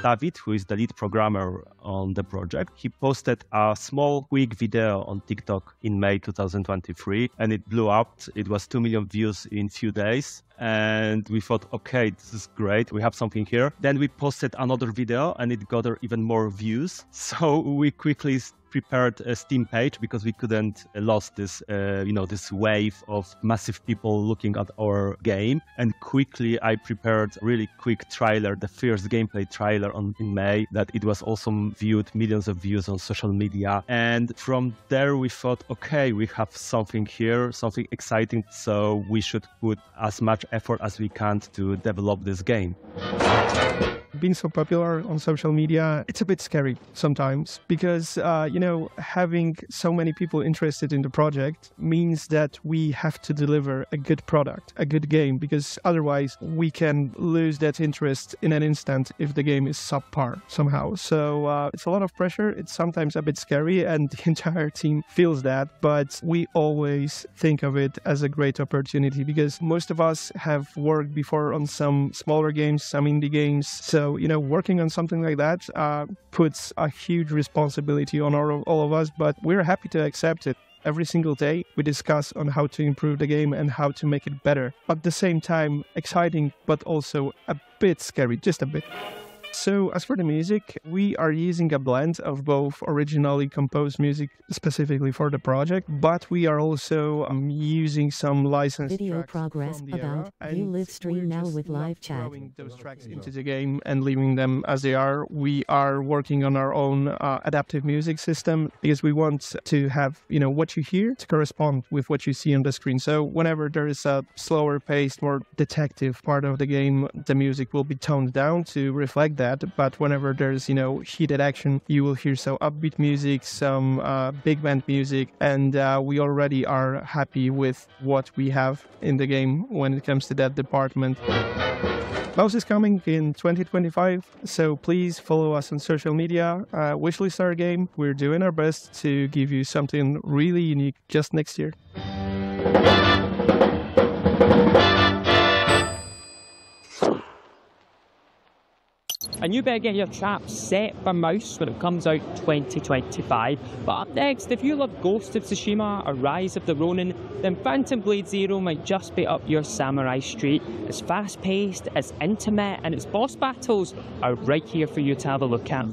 David, who is the lead programmer on the project, he posted a small, quick video on TikTok in May 2023, and it blew up. It was 2 million views in few days. And we thought, okay, this is great. We have something here. Then we posted another video and it got even more views. So we quickly prepared a Steam page because we couldn't lose this, this wave of massive people looking at our game. And quickly I prepared a really quick trailer, the first gameplay trailer in May, that it was also viewed, millions of views on social media. And from there we thought, okay, we have something here, something exciting. So we should put as much effort as we can to develop this game.
Being so popular on social media, it's a bit scary sometimes because, having so many people interested in the project means that we have to deliver a good product, a good game, because otherwise we can lose that interest in an instant if the game is subpar somehow. So it's a lot of pressure. It's sometimes a bit scary and the entire team feels that, but we always think of it as a great opportunity because most of us have worked before on some smaller games, some indie games. So, working on something like that puts a huge responsibility on all of us, but we're happy to accept it. Every single day, we discuss on how to improve the game and how to make it better. At the same time, exciting, but also a bit scary, just a bit. So as for the music, we are using a blend of both originally composed music specifically for the project, but we are also using some licensed
video progress about view live stream now with live chat.
Throwing those tracks into the game and leaving them as they are. We are working on our own adaptive music system because we want to have, what you hear to correspond with what you see on the screen. So whenever there is a slower paced, more detective part of the game, the music will be toned down to reflect that. But whenever there's, heated action, you will hear some upbeat music, some big band music, and we already are happy with what we have in the game when it comes to that department. Mouse is coming in 2025, so please follow us on social media, wishlist our game. We're doing our best to give you something really unique just next year.
And you better get your traps set for Mouse when it comes out 2025. But up next, if you love Ghost of Tsushima or Rise of the Ronin, then Phantom Blade Zero might just be up your samurai street. It's fast-paced, it's intimate, and its boss battles are right here for you to have a look at.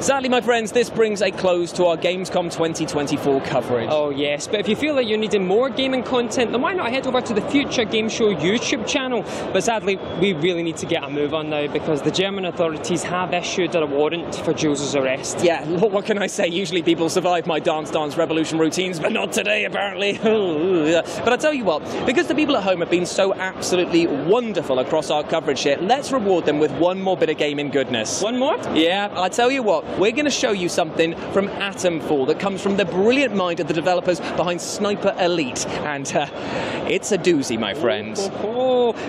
Sadly, my friends, this brings a close to our Gamescom 2024 coverage.
Oh yes, but if you feel like you're needing more gaming content, then why not head over to the Future Game Show YouTube channel? But sadly, we really need to get a move on now because the German authorities have issued a warrant for Jules' arrest.
Yeah, what can I say? Usually people survive my Dance Revolution routines, but not today, apparently. But I tell you what, because the people at home have been so absolutely wonderful across our coverage here, let's reward them with one more bit of gaming goodness.
One more?
Yeah, I tell you what, we're we're going to show you something from Atomfall that comes from the brilliant mind of the developers behind Sniper Elite. And it's a doozy, my friend.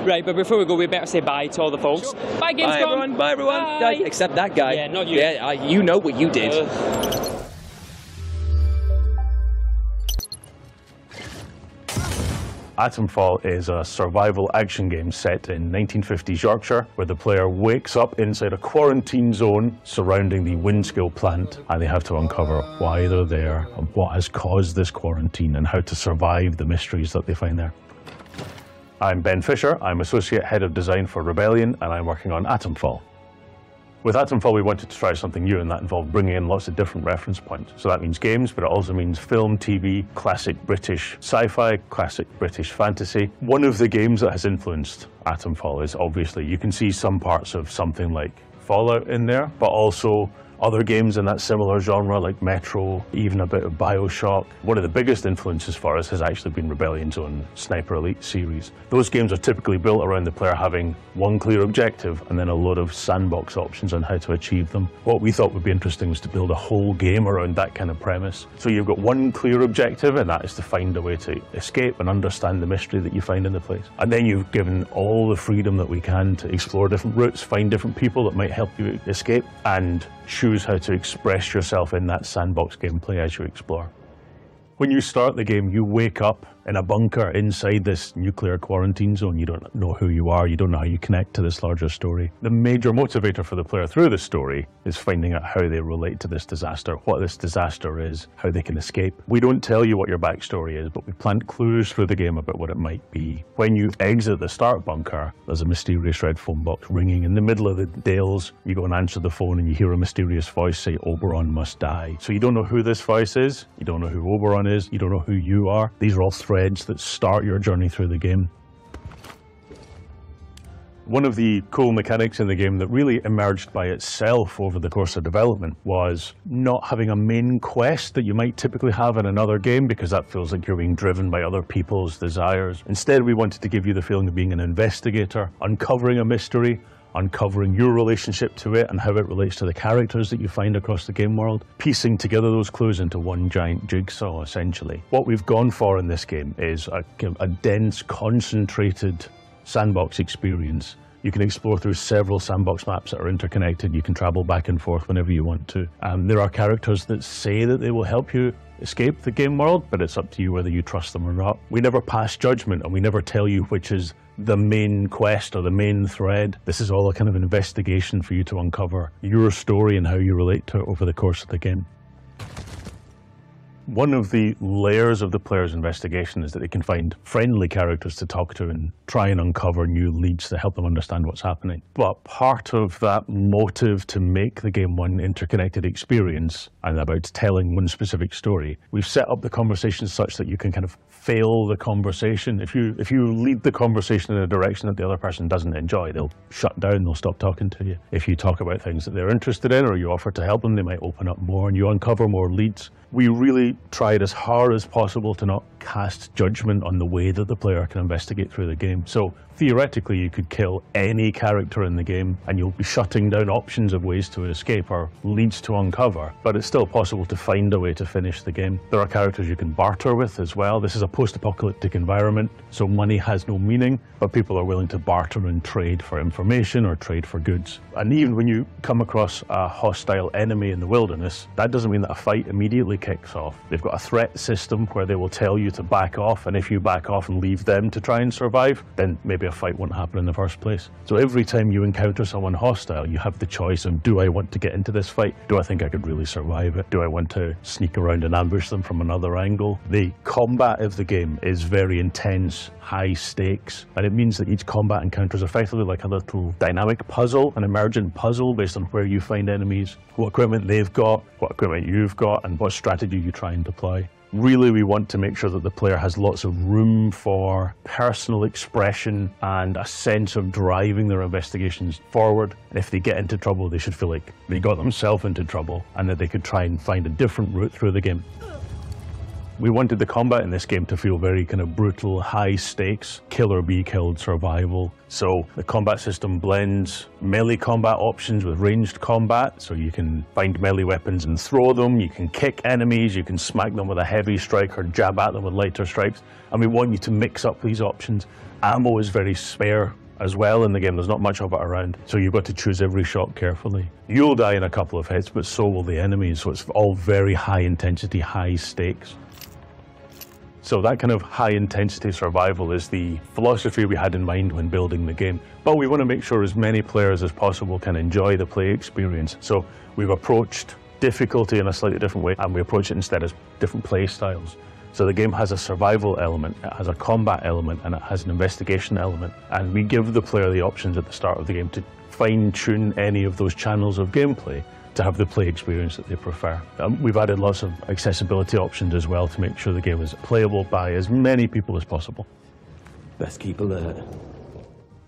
Right, but before we go, we better say bye to all the folks. Sure. Bye, Gamescom.
Bye, everyone. Bye, everyone.
Bye.
Except that guy.
Yeah, not you.
Yeah, you know what you did.
Atomfall is a survival action game set in 1950s Yorkshire, where the player wakes up inside a quarantine zone surrounding the Winskill plant, and they have to uncover why they're there and what has caused this quarantine and how to survive the mysteries that they find there. I'm Ben Fisher, I'm Associate Head of Design for Rebellion, and I'm working on Atomfall. With Atomfall, we wanted to try something new, and that involved bringing in lots of different reference points. So that means games, but it also means film, TV, classic British sci-fi, classic British fantasy. One of the games that has influenced Atomfall is obviously, you can see some parts of something like Fallout in there, but also other games in that similar genre like Metro, even a bit of BioShock. One of the biggest influences for us has actually been Rebellion's own Sniper Elite series. Those games are typically built around the player having one clear objective and then a load of sandbox options on how to achieve them. What we thought would be interesting was to build a whole game around that kind of premise. So you've got one clear objective, and that is to find a way to escape and understand the mystery that you find in the place. And then you've given all the freedom that we can to explore different routes, find different people that might help you escape, and choose how to express yourself in that sandbox gameplay as you explore. When you start the game, you wake up in a bunker inside this nuclear quarantine zone. You don't know who you are, you don't know how you connect to this larger story. The major motivator for the player through the story is finding out how they relate to this disaster, what this disaster is, how they can escape. We don't tell you what your backstory is, but we plant clues through the game about what it might be. When you exit the start bunker, there's a mysterious red phone box ringing in the middle of the dales. You go and answer the phone and you hear a mysterious voice say, "Oberon must die." So you don't know who this voice is, you don't know who Oberon is, you don't know who you are. These are all threads that start your journey through the game. One of the cool mechanics in the game that really emerged by itself over the course of development was not having a main quest that you might typically have in another game, because that feels like you're being driven by other people's desires. Instead, we wanted to give you the feeling of being an investigator, uncovering a mystery, uncovering your relationship to it and how it relates to the characters that you find across the game world, piecing together those clues into one giant jigsaw, essentially. What we've gone for in this game is a dense, concentrated sandbox experience. You can explore through several sandbox maps that are interconnected. You can travel back and forth whenever you want to. There are characters that say that they will help you escape the game world, but it's up to you whether you trust them or not. We never pass judgment, and we never tell you which is the main quest or the main thread. This is all a kind of investigation for you to uncover your story and how you relate to it over the course of the game. One of the layers of the player's investigation is that they can find friendly characters to talk to and try and uncover new leads to help them understand what's happening. But part of that motive to make the game one interconnected experience and about telling one specific story, we've set up the conversation such that you can kind of fail the conversation. If you lead the conversation in a direction that the other person doesn't enjoy, they'll shut down, they'll stop talking to you. If you talk about things that they're interested in or you offer to help them, they might open up more and you uncover more leads. We really tried as hard as possible to not cast judgment on the way that the player can investigate through the game. So theoretically, you could kill any character in the game and you'll be shutting down options of ways to escape or leads to uncover, but it's still possible to find a way to finish the game. There are characters you can barter with as well. This is a post-apocalyptic environment, so money has no meaning, but people are willing to barter and trade for information or trade for goods. And even when you come across a hostile enemy in the wilderness, that doesn't mean that a fight immediately kicks off. They've got a threat system where they will tell you to back off, and if you back off and leave them to try and survive, then maybe a fight won't happen in the first place. So every time you encounter someone hostile, you have the choice of, do I want to get into this fight? Do I think I could really survive it? Do I want to sneak around and ambush them from another angle? The combat of the game is very intense, high stakes, and it means that each combat encounter is effectively like a little dynamic puzzle, an emergent puzzle based on where you find enemies, what equipment they've got, what equipment you've got, and what strategy you try and deploy. Really, we want to make sure that the player has lots of room for personal expression and a sense of driving their investigations forward. And if they get into trouble, they should feel like they got themselves into trouble and that they could try and find a different route through the game. We wanted the combat in this game to feel very kind of brutal, high stakes, kill or be killed survival. So the combat system blends melee combat options with ranged combat, so you can find melee weapons and throw them, you can kick enemies, you can smack them with a heavy strike or jab at them with lighter strikes, and we want you to mix up these options. Ammo is very spare as well in the game, there's not much of it around, so you've got to choose every shot carefully. You'll die in a couple of hits, but so will the enemies, so it's all very high intensity, high stakes. So that kind of high intensity survival is the philosophy we had in mind when building the game. But we want to make sure as many players as possible can enjoy the play experience. So we've approached difficulty in a slightly different way, and we approach it instead as different play styles. So the game has a survival element, it has a combat element, and it has an investigation element. And we give the player the options at the start of the game to fine-tune any of those channels of gameplay to have the play experience that they prefer. We've added lots of accessibility options as well to make sure the game is playable by as many people as possible.
Best keep alert.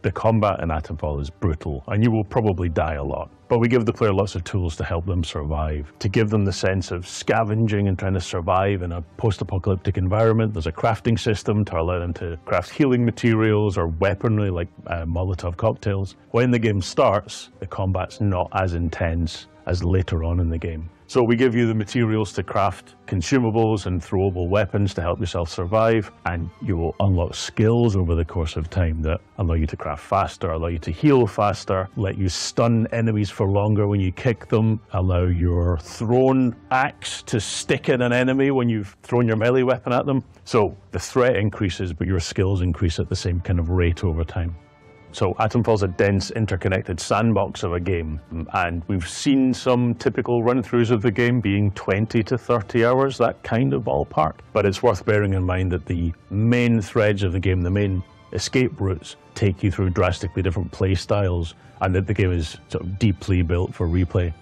The combat in Atomfall is brutal, and you will probably die a lot. But we give the player lots of tools to help them survive, to give them the sense of scavenging and trying to survive in a post-apocalyptic environment. There's a crafting system to allow them to craft healing materials or weaponry like Molotov cocktails. When the game starts, the combat's not as intense as later on in the game. So we give you the materials to craft consumables and throwable weapons to help yourself survive, and you will unlock skills over the course of time that allow you to craft faster, allow you to heal faster, let you stun enemies for longer when you kick them, allow your thrown axe to stick in an enemy when you've thrown your melee weapon at them. So the threat increases, but your skills increase at the same kind of rate over time. So Atomfall's a dense, interconnected sandbox of a game, and we've seen some typical run-throughs of the game being 20 to 30 hours, that kind of ballpark. But it's worth bearing in mind that the main threads of the game, the main escape routes, take you through drastically different play styles, and that the game is sort of deeply built for replay.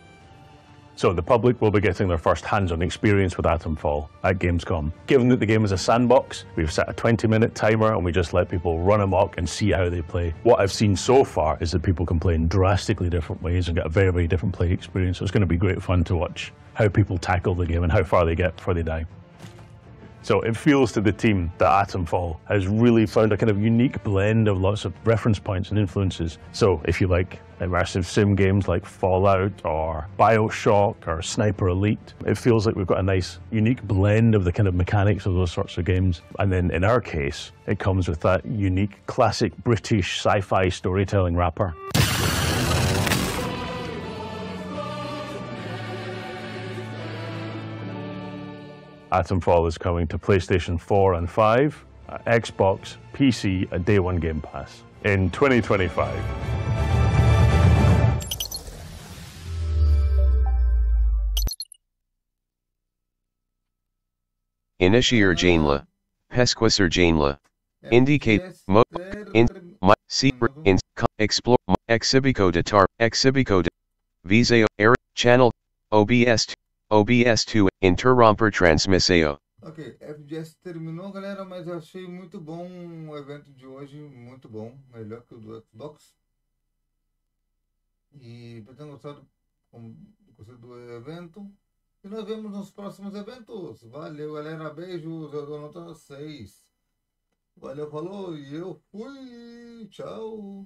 So the public will be getting their first hands-on experience with Atomfall at Gamescom. Given that the game is a sandbox, we've set a 20-minute timer and we just let people run amok and see how they play. What I've seen so far is that people can play in drastically different ways and get a very, very different play experience. So it's going to be great fun to watch how people tackle the game and how far they get before they die. So it feels to the team that Atomfall has really found a kind of unique blend of lots of reference points and influences. So if you like immersive sim games like Fallout or BioShock or Sniper Elite, it feels like we've got a nice unique blend of the kind of mechanics of those sorts of games. And then in our case, it comes with that unique classic British sci-fi storytelling wrapper. Atomfall is coming to PlayStation 4 and 5, Xbox, PC, a Day 1 Game Pass in 2025.
Initiar Janela, Pesquisar Janela, indicate, mo, in, my, secret, in, explore, exhibico de tar, exhibico de, viseo, air, channel, OBS2, interromper transmisseo.
Ok, FGS terminou, galera, mas eu achei muito bom o evento de hoje, muito bom, melhor que o do Xbox. E eu tenho gostado do evento. E nós vemos nos próximos eventos. Valeu, galera, beijos, eu dou nota 6. Valeu, falou, e eu fui, tchau.